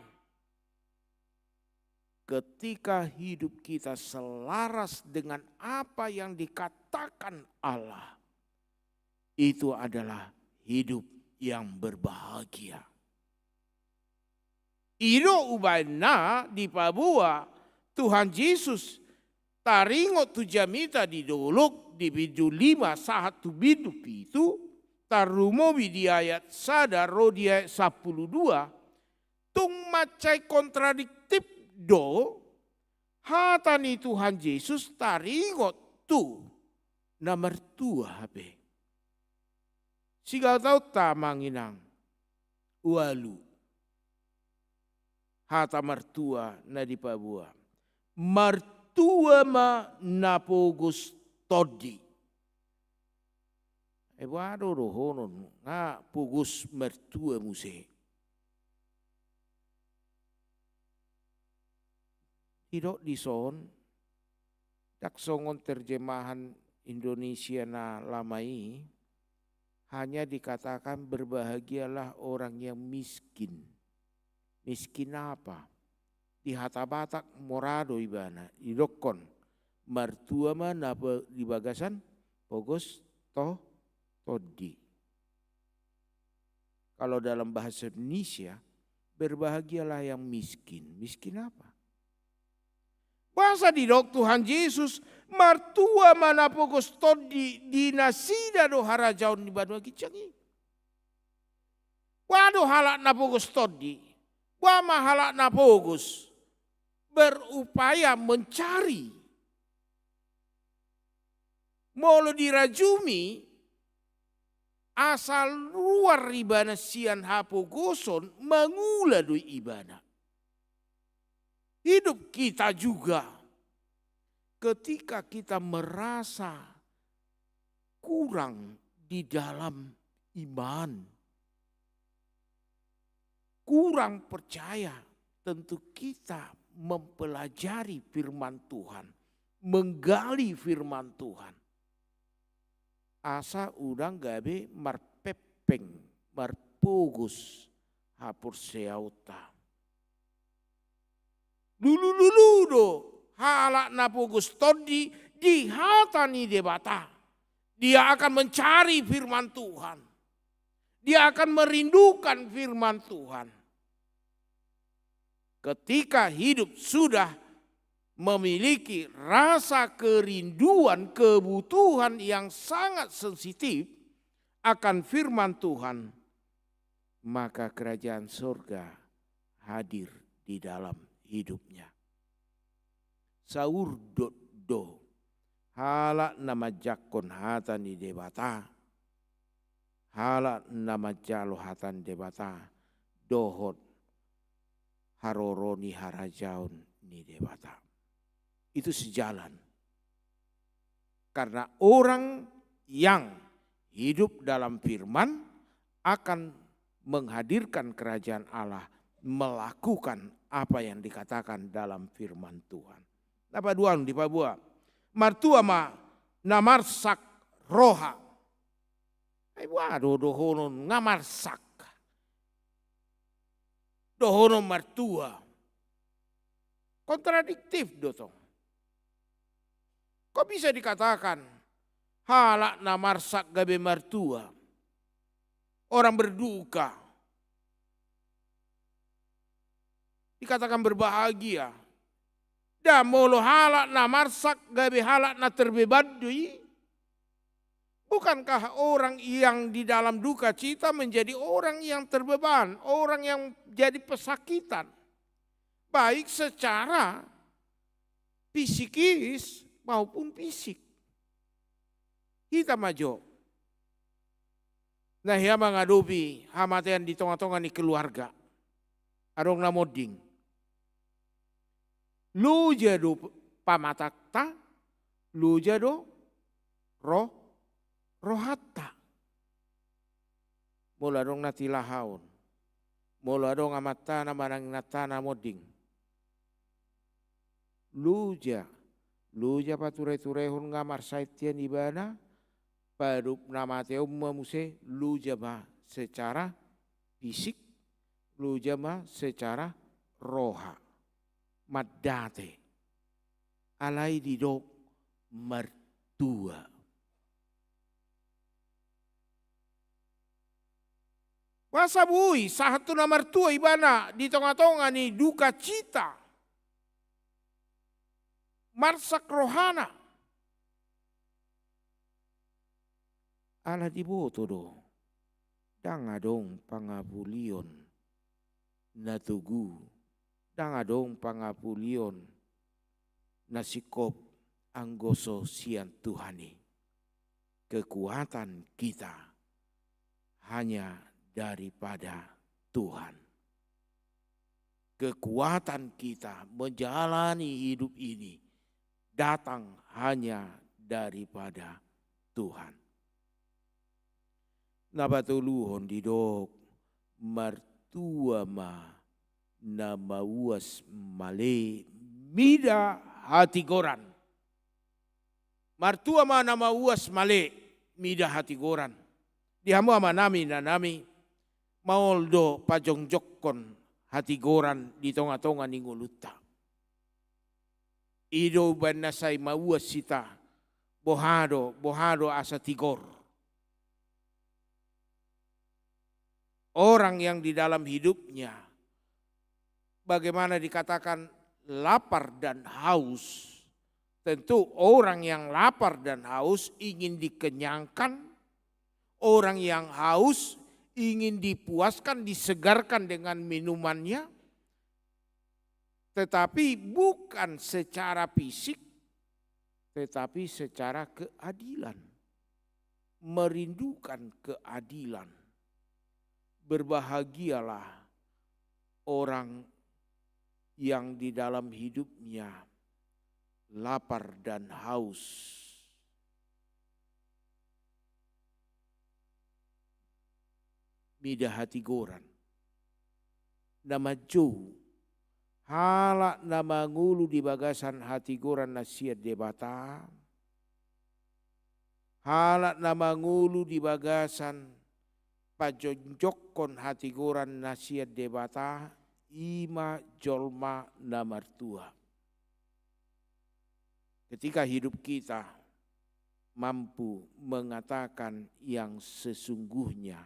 ketika hidup kita selaras dengan apa yang dikatakan Allah, itu adalah hidup yang berbahagia. Iro ubaina di Papua, Tuhan Yesus taringot tu jamita di dolok di bidu 5 saat tu bidu itu tarumo di ayat sadar di ayat 12 tung macai kontradiktif do hatani Tuhan Yesus taringot tu na mertua habe. Sigal tahu tamanginang walu hata mertua na di Papua. Mertua ma napogus todi. Wado rohonon nga pugus mertua muse. Tidak dison taksongon terjemahan Indonesia na lamai hanya dikatakan berbahagialah orang yang miskin. Miskin apa? Di hatabatak morado ibana, idokon mertua mana di bagasan pogos todi. Kalau dalam bahasa Indonesia berbahagialah yang miskin. Miskin apa? Basa di dok Tuhan Yesus, martua mana pokos todi di nasida do harajaun di banua kicangi. Waduh halak na pokos todi, wama halak na pokos berupaya mencari. Molo dirajumi, asal luar ribana sian hapo goson mengula do ibana. Hidup kita juga ketika kita merasa kurang di dalam iman, kurang percaya, tentu kita mempelajari firman Tuhan, menggali firman Tuhan. Asa udang gabe marpepeng, marpogus, hapur seauta. Lulu do halak napogus todi di hatani debata. Dia akan mencari firman Tuhan. Dia akan merindukan firman Tuhan. Ketika hidup sudah memiliki rasa kerinduan, kebutuhan yang sangat sensitif akan firman Tuhan, maka kerajaan surga hadir di dalam hidupnya. Saur do halak nama jakon hatan di debata, halak nama jalo hatan debata, dohot haroroni harajaun ni debata. Itu sejalan. Karena orang yang hidup dalam firman akan menghadirkan kerajaan Allah, melakukan apa yang dikatakan dalam firman Tuhan. Apa duan di Papua? Martua ma namarsak roha. Waduh dohonon ngamarsak. Dohonon martua. Kontradiktif dotong. Kok bisa dikatakan halak namarsak gabe martua? Orang berduka. Dikatakan berbahagia. Dah molo halak namarsak gabe halak na terbebadui. Bukankah orang yang di dalam duka cita menjadi orang yang terbeban, orang yang jadi pesakitan. Baik secara fisikis maupun fisik. Kita maju. Nah ya mengadopi hamatian di tengah-tengah ni keluarga. Arong namoding. Lu jado pamatakta, lu jado rohatta. Mula dong natilahaon. Mula dong amata na manang natana moding. Luja paturai-turehun ngamar saitian ibana, padup nama teum memuse luja ma secara fisik, luja ma secara roha, madate, alai didok mertua. Masa bui satu na mertua ibana di tengah-tengah ni duka cita. Marsak rohana. Ala diboto do. Dangadong pangapulion natugu. Dangadong pangapulion nasikop anggoso sian Tuhani. Kekuatan kita hanya daripada Tuhan. Kekuatan kita menjalani hidup ini datang hanya daripada Tuhan. Nabatuluhon didok mertua ma nama uas male mida hati goran. Mertua ma nama uas male mida hati goran. Dihamu ama nami na nami mauldo pajong jokkon hati goran di tonga-tonga ninguluta. Ido banasay mauas sita, bohado asa tigor. Orang yang di dalam hidupnya, bagaimana dikatakan lapar dan haus, tentu orang yang lapar dan haus ingin dikenyangkan, orang yang haus ingin dipuaskan, disegarkan dengan minumannya, tetapi bukan secara fisik, tetapi secara keadilan. Merindukan keadilan. Berbahagialah orang yang di dalam hidupnya lapar dan haus. Mida hati goran. Nama Joe. Halak nama ngulu di bagasan hati goran nasihat debata. Halak nama ngulu di bagasan pajonjokon hati goran nasihat debata. Ima jolma namartua. Ketika hidup kita mampu mengatakan yang sesungguhnya,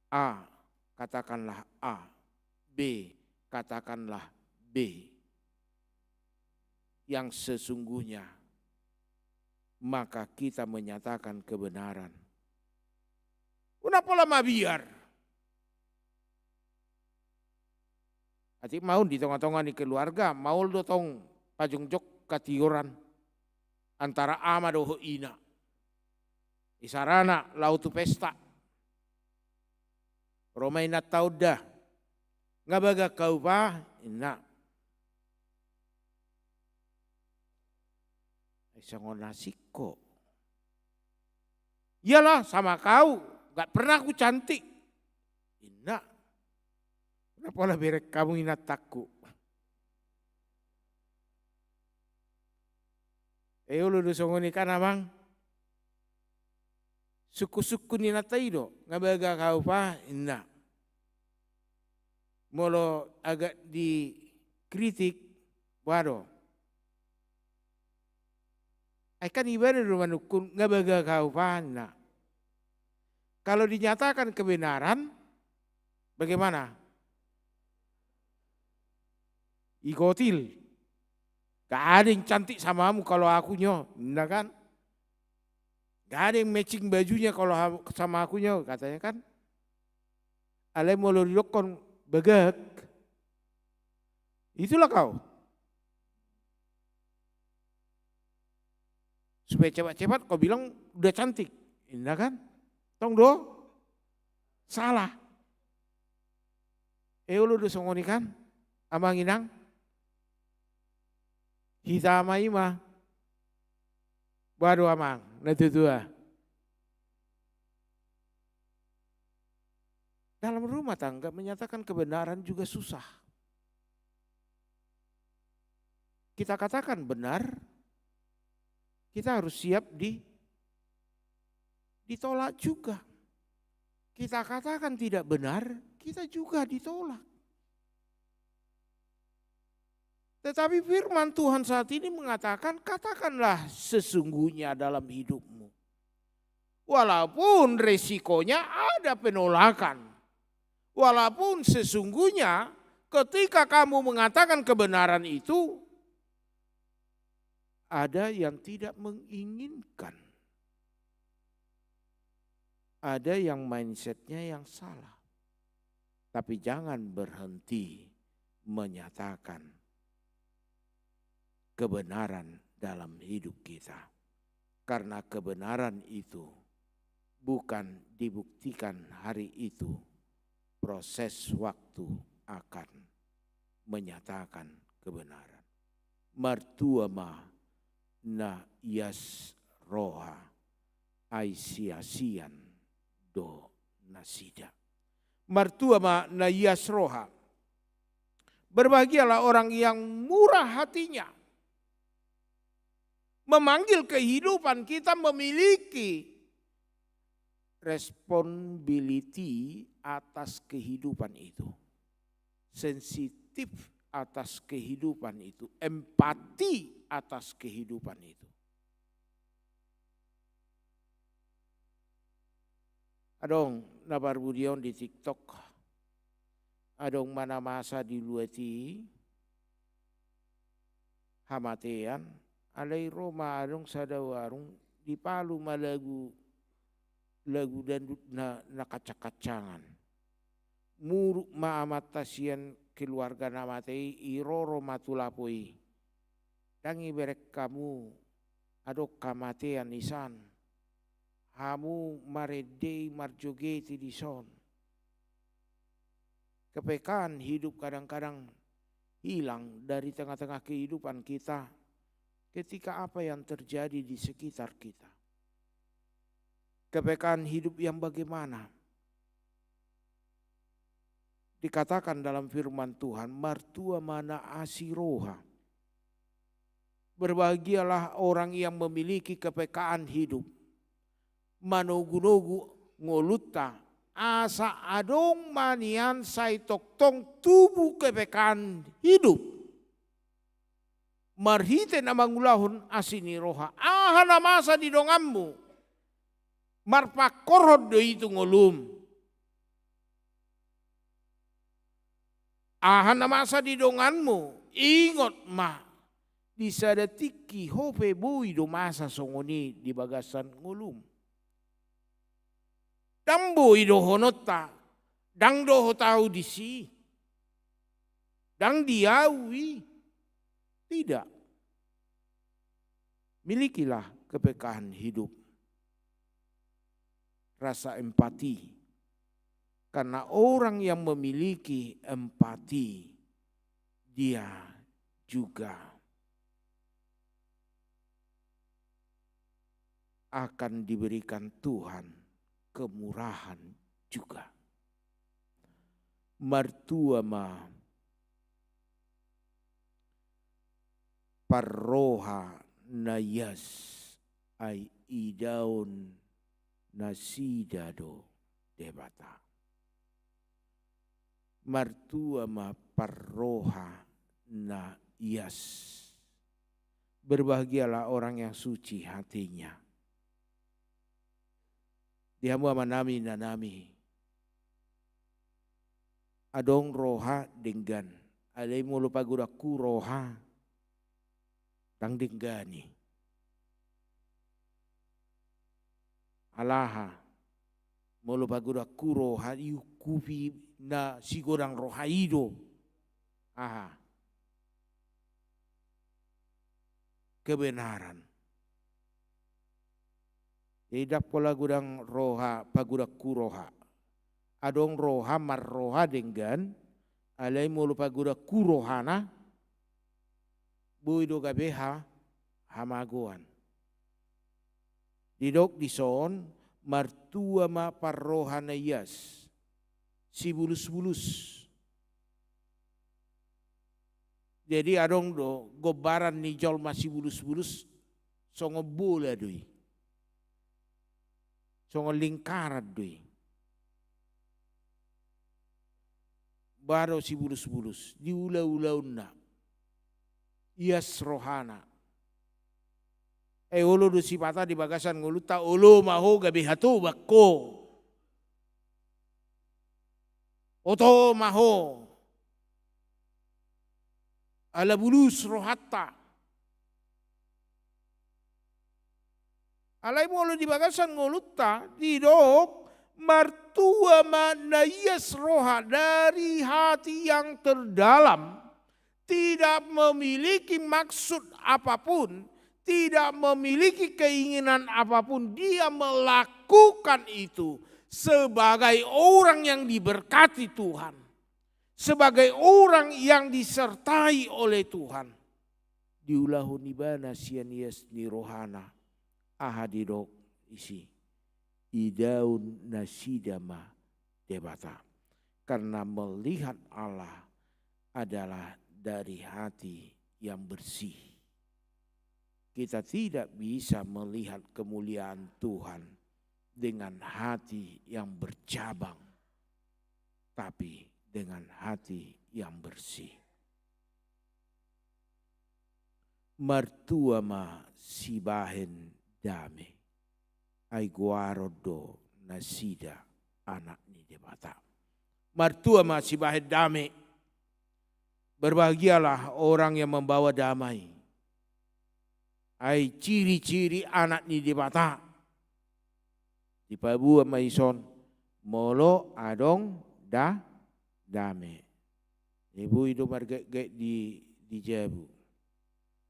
A, katakanlah A, B, katakanlah B, yang sesungguhnya, maka kita menyatakan kebenaran. Kenapa lama biar? Atik mau di tengah-tengah di keluarga, mau dotong pajongjok katiuran antara ama doho ina. Isarana lautu pesta. Romai na tauda. Ngabaga kau pa, ina. Isangon nasiko. Iyalah sama kau, gak pernah aku cantik. Ina. Kenapa lah berek kamu inataku? Lu dusongoni kan abang? Suku-suku ni nataido, ngabaga kau pa, ina. Molo agak dikritik, waduh. Kan ibadah rumah nukun, ngabaga kau pa, ina. Kalau dinyatakan kebenaran, bagaimana? Ikotil. Gak ada yang cantik samamu kalau akunya, enggak kan? Gak ada yang matching bajunya kalau sama akunya, katanya kan? Alai mau lorokon begak. Itulah kau. Supaya cepat-cepat kau bilang udah cantik, enggak kan? Tong do? Salah. Lu udah songoni kan? Abang inang? Kita ama ima. Baru amang, natutua. Dalam rumah tangga menyatakan kebenaran juga susah. Kita katakan benar, kita harus siap ditolak juga. Kita katakan tidak benar, kita juga ditolak. Tetapi firman Tuhan saat ini mengatakan, katakanlah sesungguhnya dalam hidupmu. Walaupun resikonya ada penolakan. Walaupun sesungguhnya ketika kamu mengatakan kebenaran itu, ada yang tidak menginginkan. Ada yang mindsetnya yang salah. Tapi jangan berhenti menyatakan kebenaran dalam hidup kita. Karena kebenaran itu bukan dibuktikan hari itu, proses waktu akan menyatakan kebenaran. Martuama na yas roha aisiasian do nasida. Martuama na yas roha. Berbahagialah orang yang murah hatinya. Memanggil kehidupan kita memiliki responsibility atas kehidupan itu. Sensitif atas kehidupan itu. Empati atas kehidupan itu. Adong nabar budion di TikTok. Adong mana masa di lueti. hamatean alai Roma adong sadawarung di Palu malagu lagu dandut na kacak-kacangan. Muruk maamat tasian keluarga namatei iroro matulapoi. Dangi berek kamu adok kamatean isan. Hamu maredei marjogeti di son. Kepekaan hidup kadang-kadang hilang dari tengah-tengah kehidupan kita ketika apa yang terjadi di sekitar kita. Kepekaan hidup yang bagaimana? Dikatakan dalam firman Tuhan, martua mana asiroha. Berbahagialah orang yang memiliki kepekaan hidup. Manogu-nogu ngoluta asa adong manian sai toktong tubuh kepekaan hidup. Marhite namangulahun asini roha. Ahana masa di dongammu. Marpakorod do itu ngolum. Ahana masa di donganmu. Ingot ma. Di sadatiki hope bui do masa songoni di bagasan ngolum. Dambo ido honota, dang doho tahu disi, dang diawi, tidak. Milikilah kepekaan hidup, rasa empati, karena orang yang memiliki empati, dia juga akan diberikan Tuhan kemurahan juga. Martua ma parroha nayas ai idaun nasidado debata. Martua ma parroha nayas. Berbahagialah orang yang suci hatinya. Dihamu amanami nanami. Adong roha denggan. Alai mulu paguraku roha. Tang denggani. Alaha. Mulu paguraku roha yukupi na sigorang roha ido. Aha. Kebenaran. Tidak pola gudang roha pagudak kuroha. Adong roha marroha dengan alai mulu pagudak kurohana buido gabeha hamagoan. Didok dison martua ma parrohana yas si bulus-bulus. Jadi adong do gobaran nijol masih bulus-bulus songo bola doi. Songo lingkaran doi. Baro si bulus-bulus. Di ula-ulauna. Ias rohana. Olo do si pata di bagasan nguluta. Olo maho gabi hatu bako. Oto maho. Ala bulus rohata. Alai mulu di bagasan ngoluta didok martua manayas roha dari hati yang terdalam, tidak memiliki maksud apapun, tidak memiliki keinginan apapun, dia melakukan itu sebagai orang yang diberkati Tuhan, sebagai orang yang disertai oleh Tuhan. Diulahu nibana sianias ni rohana. Ahadidok isi idaun nasidama debata. Karena melihat Allah adalah dari hati yang bersih. Kita tidak bisa melihat kemuliaan Tuhan dengan hati yang bercabang, tapi dengan hati yang bersih. Martuama sibahen dame ai guarodo nasida anak ni debata. Martua masih bahet damai. Berbahagialah orang yang membawa damai. Ai ciri-ciri anak ni debata. Di pabu ama ison molo adong dame. Ibu itu marga di jabu.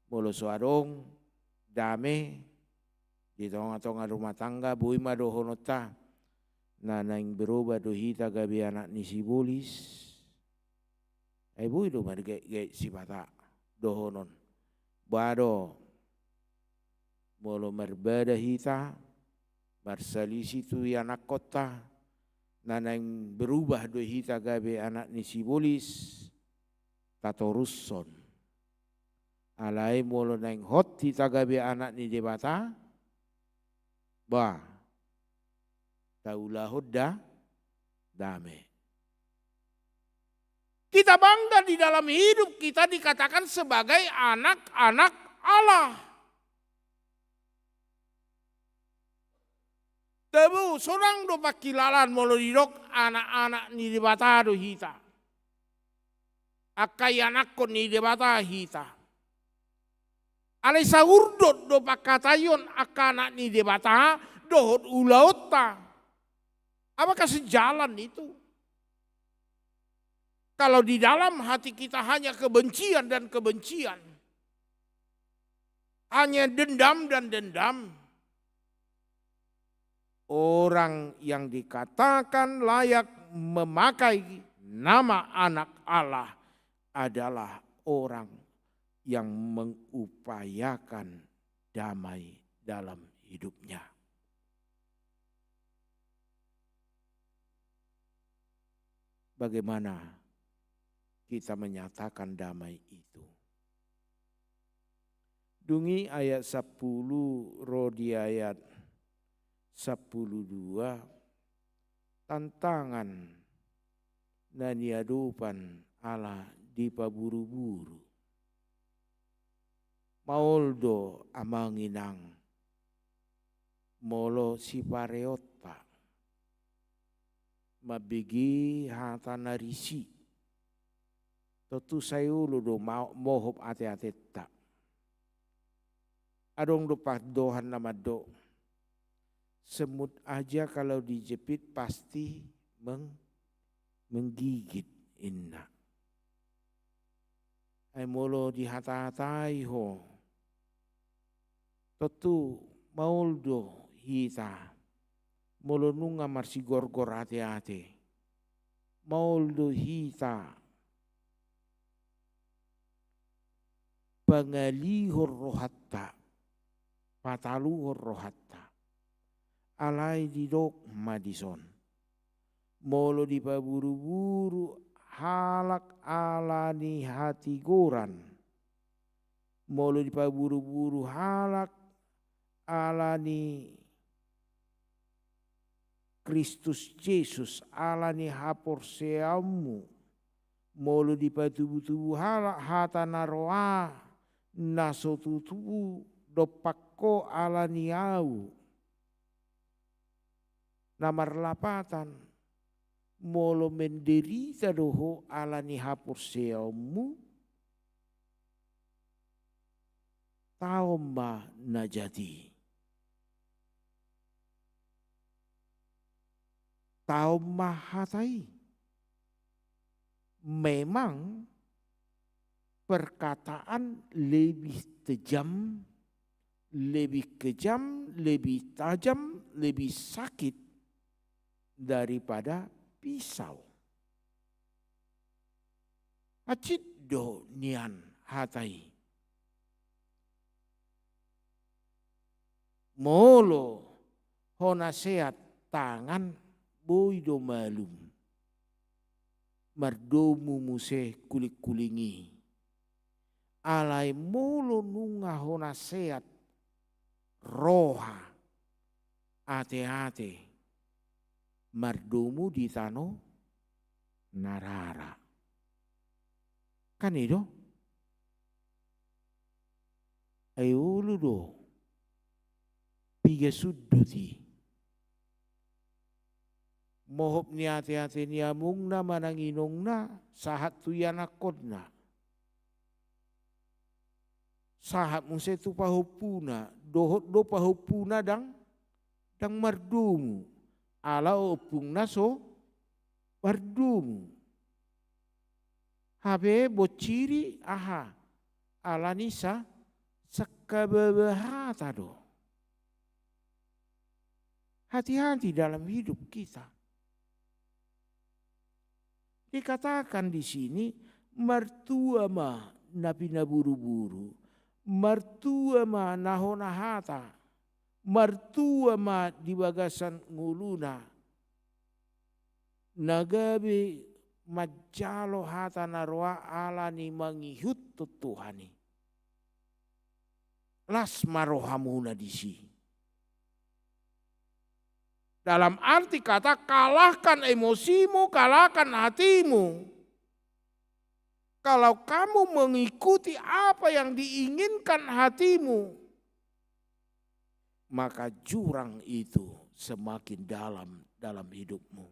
Molo so adong dame di tonga-tonga rumah tangga bui mado honota. Nanaing berubah dohita gabi anak ni sibulis. Ibu itu marga sipata dohonon. Bado molo merbada hita barsalisi tu anak kota nanaing berubah do hita gabe anak ni sibulis tatorusson alai molo naing hot hita gabe anak ni debata ba taulah hodda dame. Kita bangga di dalam hidup kita dikatakan sebagai anak-anak Allah. Tebu sorang do pakilalan molo didok anak-anak ni debata do hita. Akai anakko ni debata hita. Alai saurdot do pakatayon akanak ni debata dohot ulaota. Apakah sejalan itu? Kalau di dalam hati kita hanya kebencian dan kebencian. Hanya dendam dan dendam. Orang yang dikatakan layak memakai nama anak Allah adalah orang yang mengupayakan damai dalam hidupnya. Bagaimana kita menyatakan damai itu? Dungi ayat 10 rodi ayat 12 tantangan naniadupan Allah di paburu-buru. Mauldo amanginang molo si pareota mabigi hatana risi totu sayulu do mohop ate-ateta adong do dohan nama do semut aja kalau dijepit pasti menggigit inna. Ay molo dihata-hatai ho. Totu mauldo hita. Molo nunga marsi gorgor ate-ate. Mauldo hita. Pangalihor rohatta. Pataluhor rohatta. Alai didok madison. Molo di paburu-buru halak alani hati goran. Molo di paburu-buru halak alani Kristus Yesus alani hapor seamu. Molo di patubu-tubu halak hatana roa nasotutubu dopakko alani au. Namar lapatan molo menderita doho alani hapur seamu taomba najati. Taomba hatai. Memang perkataan lebih tajam, lebih kejam, lebih tajam, lebih sakit daripada pisau. Acit do nian hatai. Molo hona sehat tangan boy do malum. Mardomu muse kulik-kulingi. Alai molo nunga hona sehat roha ate-ate. Mardomu di tano narara. Kan itu? Ayo lu do. Piga suduti. Mohop ni ate-ate ni amungna mananginongna sahat tu yanakodna. sahat musa itu pahupuna, dohot do pahupuna dang mardumu, ala opung naso mardumu. Habe bociri aha, ala nisa sakababahata do. Hati-hati dalam hidup kita. Dikatakan di sini mertua ma nabi naburu-buru, mertua ma nahonahata, mertua ma di bagasan nguluna, nagabe majalo hata narwa alani mangihut tutuhani. Las marohamuna di sini. Dalam arti kata kalahkan emosimu, kalahkan hatimu. Kalau kamu mengikuti apa yang diinginkan hatimu, maka jurang itu semakin dalam hidupmu.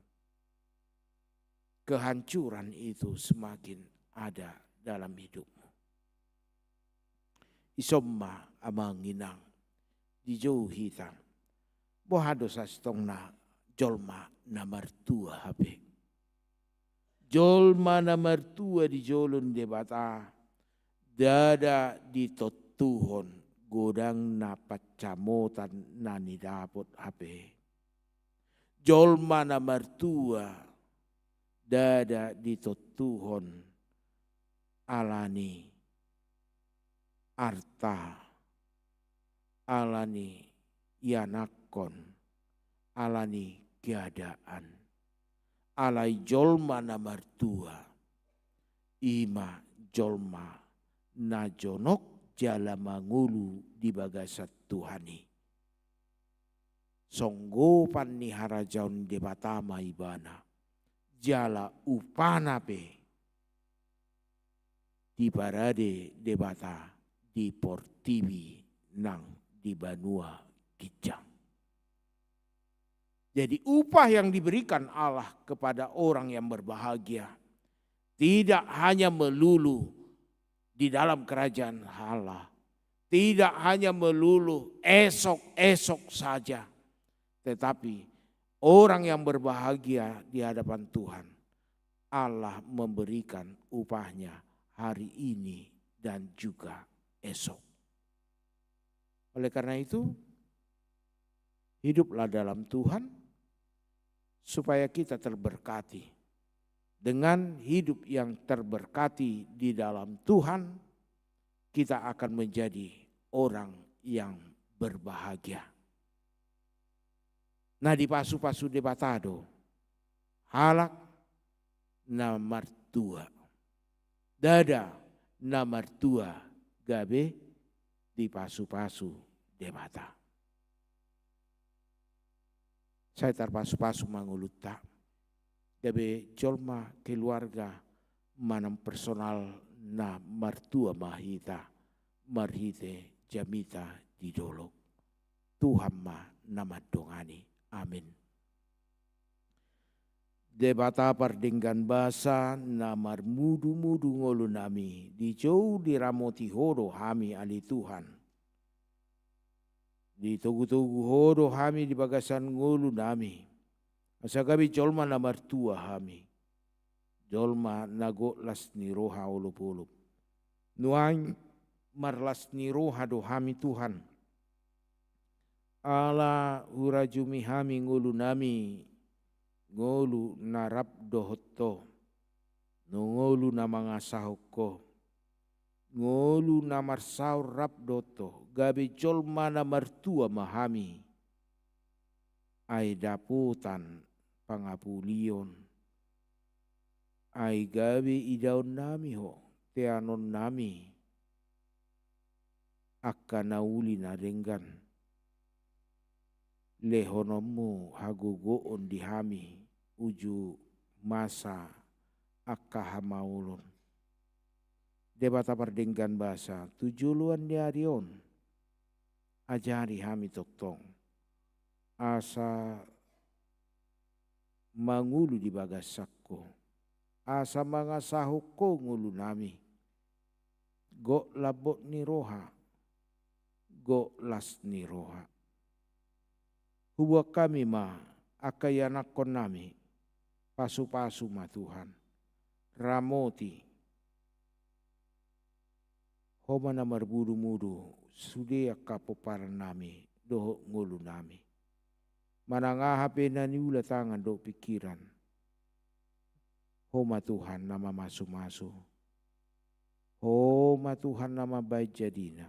Kehancuran itu semakin ada dalam hidupmu. Isomma amanginang dijauhi hitam. Bohado sastongna jolma namar tua habe. Jolma namar tua di jolon debata, dada di totuhon godang na pacamotan nani dapot habe. Jolma namar tua, dada di totuhon alani arta, alani yanak alani keadaan, alai jolma na martua, ima jolma na jonok jala mangulu di bagasat Tuhani. Songgopan ni harajaun debatama ibana, jala upana pe, di parade debata di portivi nang di Banua Kijang. Jadi upah yang diberikan Allah kepada orang yang berbahagia tidak hanya melulu di dalam kerajaan Allah, tidak hanya melulu esok-esok saja, tetapi orang yang berbahagia di hadapan Tuhan, Allah memberikan upahnya hari ini dan juga esok. Oleh karena itu, hiduplah dalam Tuhan, supaya kita terberkati. Dengan hidup yang terberkati di dalam Tuhan, kita akan menjadi orang yang berbahagia. Nah di pasu-pasu debatado, halak na martua, dada na martua, gabe di pasu-pasu debata. Saya terpasu-pasu manguluta. Gabe jolma keluarga manam personal na martua mahita, marhite jamita di dolok. Tuhan ma nama dongani. Amin. Debata pardinggan basa namar mudu-mudu ngolu nami. Di jauh diramoti hodo hami ali Tuhan. Di tugu-tugu hodo hami di bagasan ngulu nami. Asa gabi jolma na martua hami. Jolma nago las ni roha ulup-ulup. Nuang marlas ni roha do hami Tuhan. Ala urajumi hami ngulu nami. Ngulu narap dohoto. Ngulu na mga sahoko. Ngolu namar saur rap doto, gabi jolma namar tua mahami. Ai daputan pangapulion. Ai gabi idaun nami ho, teanon nami. Akka nauli narenggan. Lehonomu hagugoon dihami, uju masa akka hamaulun. Debata pardenggan bahasa tujuluan di arion. Ajari hami toktong. Asa mangulu di bagasakko. asa mga sahok ko ngulu nami. Go labot ni roha, go lasni roha. Huwa kami ma akayanakon nami pasu-pasu ma Tuhan. Ramoti homa na marbudu-mudu sudia kapoparan nami doho ngulu nami. Manangahape na niula tangan do pikiran. Homa Tuhan nama masu-masu. Homa Tuhan nama baik jadina.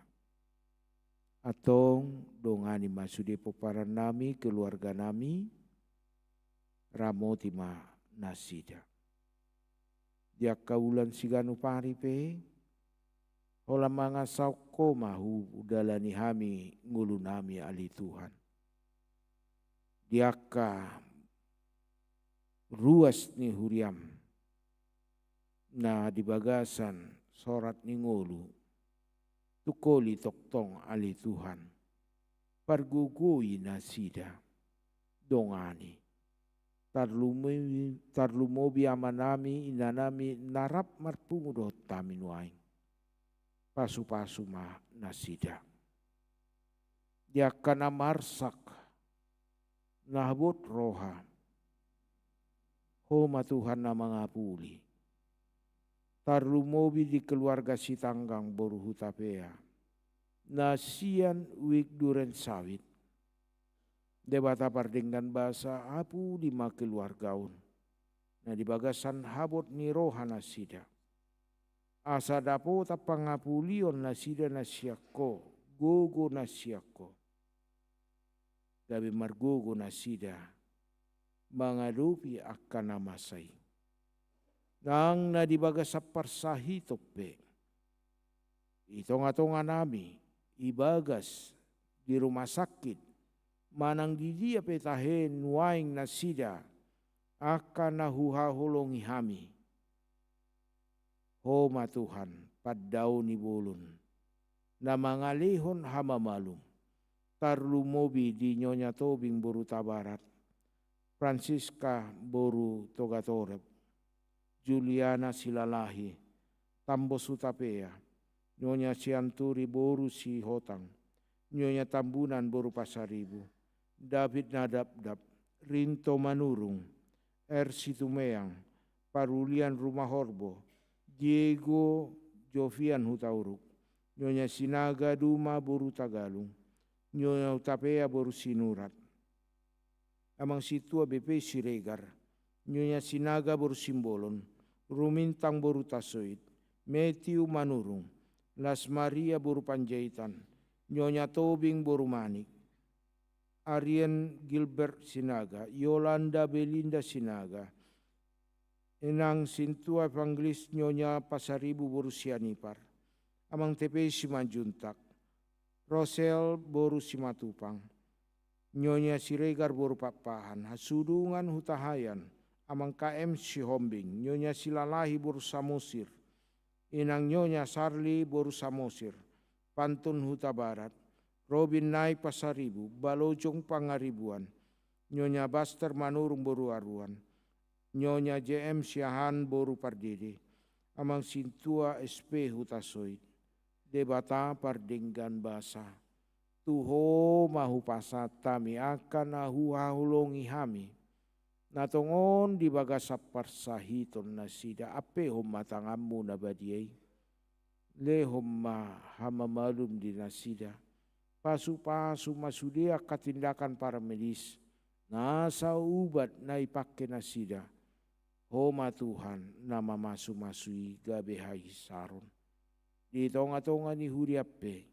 Atong dongani masude poparan nami, keluarga nami, ramoti ma nasida. Dia kaulan siganu paripe, hola mga sauko mahu udalani hami ngulu nami ali Tuhan. Diaka ruas ni huriam na di bagasan sorat ni ngulu tukoli toktong ali Tuhan. Pargugui nasida dongani. Tarlumobi amanami inanami narap marpungudo taminuain. Pasu-pasu ma nasida. Dia kana marsak nahabot roha. Homa Tuhan na mga puli. Tarlumobi di keluarga si tanggang boru hutapea. Nasian wik duren sawit. Debata pardinggan bahasa apu lima keluargaun. Na di bagasan habot ni roha nasida. Asa dapo tapangapulion nasida nasiako. Gogo nasiako. Gabi margogo nasida. Mangalupi akan namasay. Nang na di bagasa parsahi tope. Itong-atonga nami. Ibagas di rumah sakit. Manang didia petahen nuaing nasida akan nahuhahulongi hami. Homa Tuhan paddaw ni bulun na mangalihon hamamalum. Tarlumobi di Nyonya Tobing Boru Tabarat. Francisca Boru Togatorep. Juliana Silalahi. Tambo Sutapea. Nyonya Sianturi Boru Sihotang. Nyonya Tambunan Boru Pasaribu. David Nadabdab, Rinto Manurung, Tumeang, Parulian Rumah Horbo, Diego Jovian Hutauruk, Nyonya Sinaga Duma Boru Tagalung, Nyonya Utapea Boru Sinurat, Amang Situa BP Siregar, Nyonya Sinaga Boru Simbolon, Rumintang Boru Tasoid, Matthew Manurung, Las Maria Boru Panjaitan, Nyonya Tobing Boru Manik, Aryan Gilbert Sinaga, Yolanda Belinda Sinaga, Enang Sintua Evangelis Nyonya Pasaribu Boru Sianipar, Amang TP Simanjuntak, Rosel Boru Simatupang, Nyonya Siregar Boru Papahan, Hasudungan Hutahayan, Amang KM Sihombing, Nyonya Silalahi Boru Samosir, Inang Nyonya Sarli Boru Samosir, Pantun Huta Barat, Robin Nai Pasaribu, Balojong Pangaribuan, Nyonya Baster Manurung Boru Aruan, Nyonya JM Siahan Boru Pardede, Amang Sintua SP Hutasoid, Debata Pardinggan Basa, Tuho mahu pasata mi akan nahuhahulongi hami, natongon di bagasap parsahiton nasida ape hom matangamu nabadiay, lehom ma hamamalum di nasida, pasu-pasu masudia katindakan para medis, nasa ubat na ipake nasida, homa Tuhan nama masu-masui gabehai saron. Di tonga-tonga ni huriape,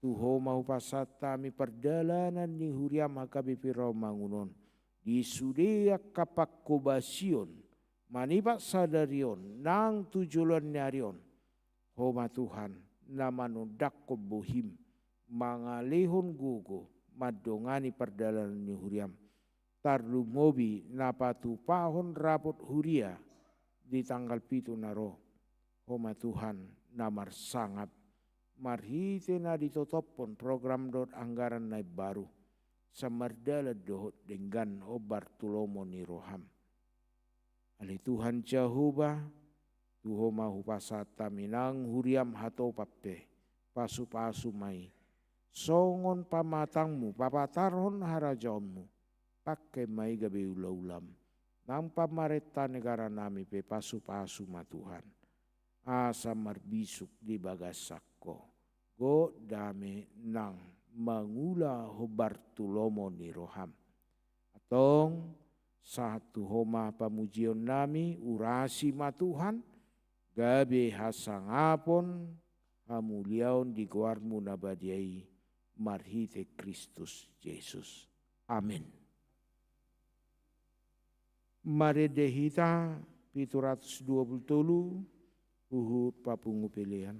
tuho mau pasata mi perdalanan ni huriam HKBP Romangunon, di sudia kapak kobasion, manipak sadarion, nang tujulan nyarion, homa Tuhan nama nodakko bohim, mangalihon gugo madongani perdalanan ni huriam tarlumobi napatu pahon rapot huria di tanggal 7 naro homa Tuhan namar sangap marhite na ditotopon program dot anggaran naik baru samardala dohot dengan o Bartulomo ni roham ali Tuhan Jehovah tuho mahu pasata minang huriam hato pape pasu-pasu mai songon pamatangmu, papatarhon harajaonmu, pakai mai gabe ulam. Nang pamareta negara nami pe pasu-pasu ma Tuhan. Asa marbisuk di bagasakko. Go dame nang mangula hobartulomo ni roham. Atong satu homa pamujion nami urasi ma Tuhan. Gabe hasangapon hamuliaon di guarmu nabadiai marhite Kristus Yesus. Amin. Mari dehita 720 uhut papungu pilihan.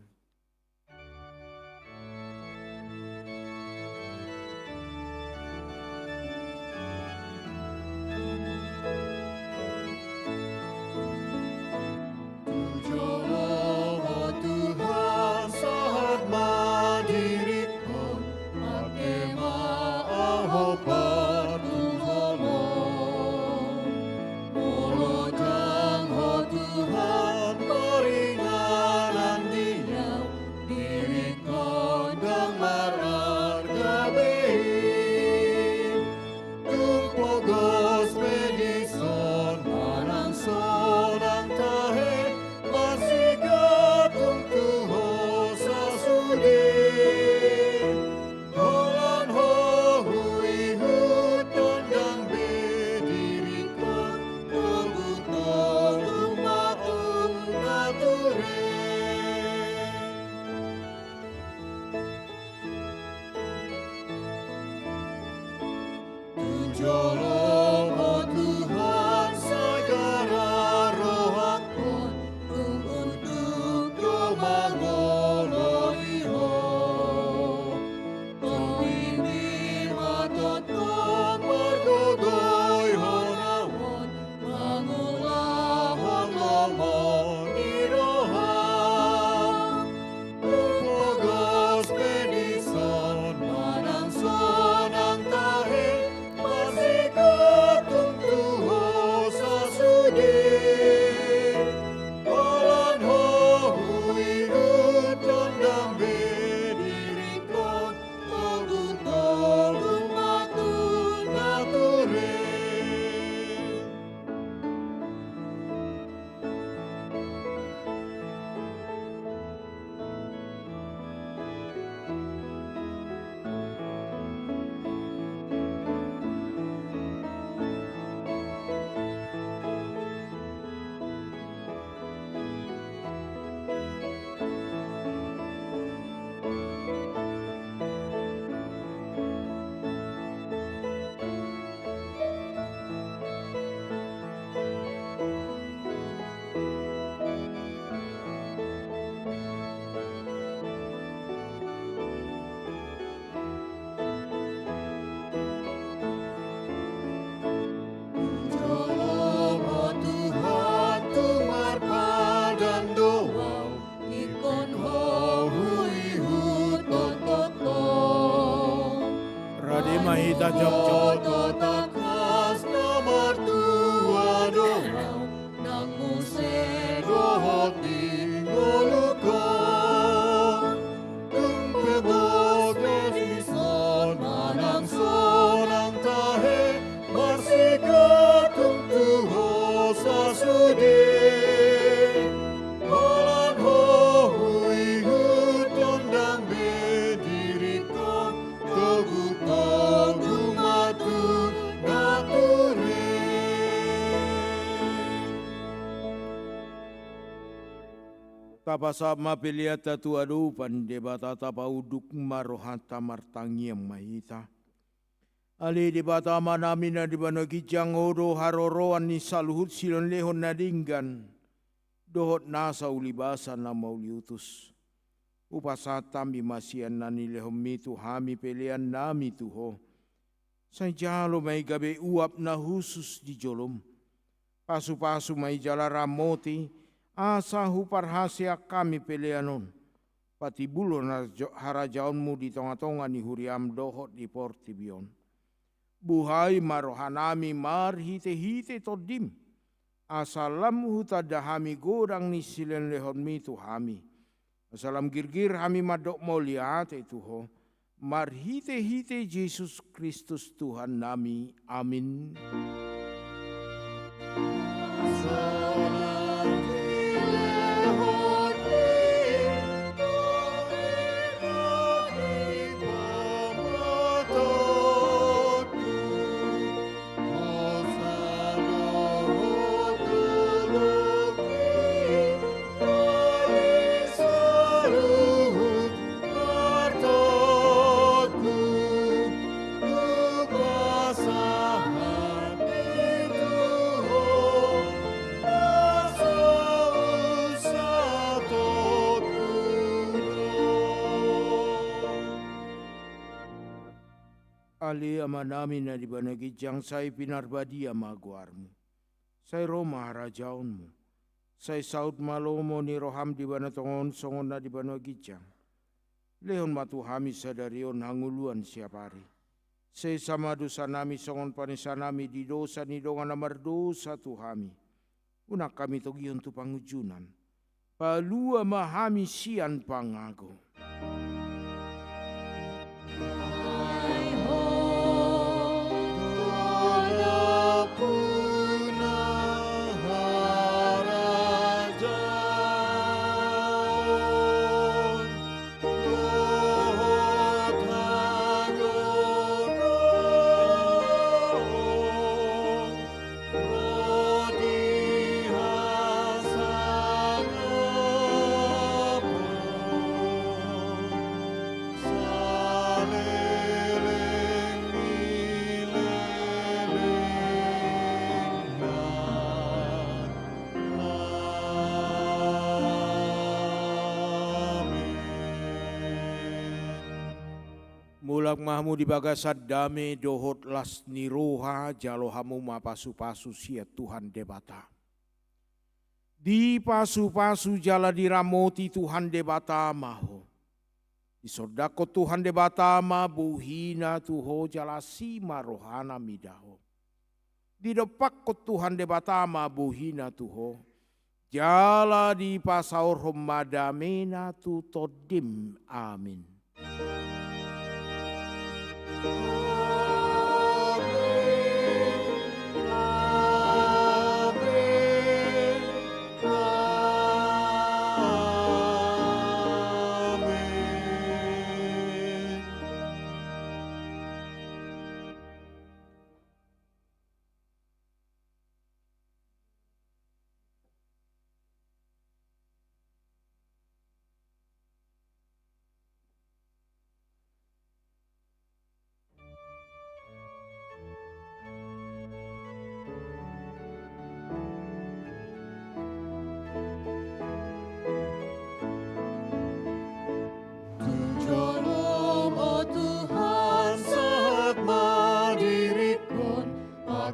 Mahita jok takas nomor tua doa nang muse rohoti ngolukon tumpe boge di son manang sonang tahe marsika tumtuho sasude Olan hui huton dang bedirikon toguton dumatu nature. Tapasama piliata tu adu pandebata tapa uduk marohanta martangiam mahita. Ali debata manamina di banagi jangodo haroroan ni saluhut silon lehon nadinggan. Dohot nasa ulibasa na mauliutus. Upasatam bimasian nani lehom mitu hami pelian nami tuho. Say jalo may gabi uap na husus di jolom. Pasu-pasu may jala ramoti. Asa huparhasya kami pelianon. Pati bulo na harajaonmu di tonga-tonga ni huriam dohot di portibion. Buhay marohanami marhite-hite todim. Asalam hutadahami godang ni silen lehon mitu hami. Asalam girgir hami madok moliate tuho. Marhite-hite Yesus Kristus Tuhan nami. Amin. Ali amanami na di banagijang say pinarbadi amaguarmu. Say Roma harajaunmu. Say saud malomo ni roham di banatongon songon na di banagijang. Lehon matuhami sadarion hanguluan siapari. Say sama dosa nami songon panisanami di dosa ni dongan amar dosa tuhami. Unak kami togion tu pangujunan. Palua mahami sian pangago. Mulak mahmu di bagasad dame dohot las niroha jalohamu mapasu-pasu sia Tuhan debata. Di pasu-pasu jala diramoti Tuhan debata maho. Di sodako Tuhan debata ma buhina tuho jala sima rohana midaho. Di depak ko Tuhan debata ma buhina tuho. Jala di pasaur homadamena tu todim. Amin.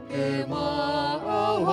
Kema au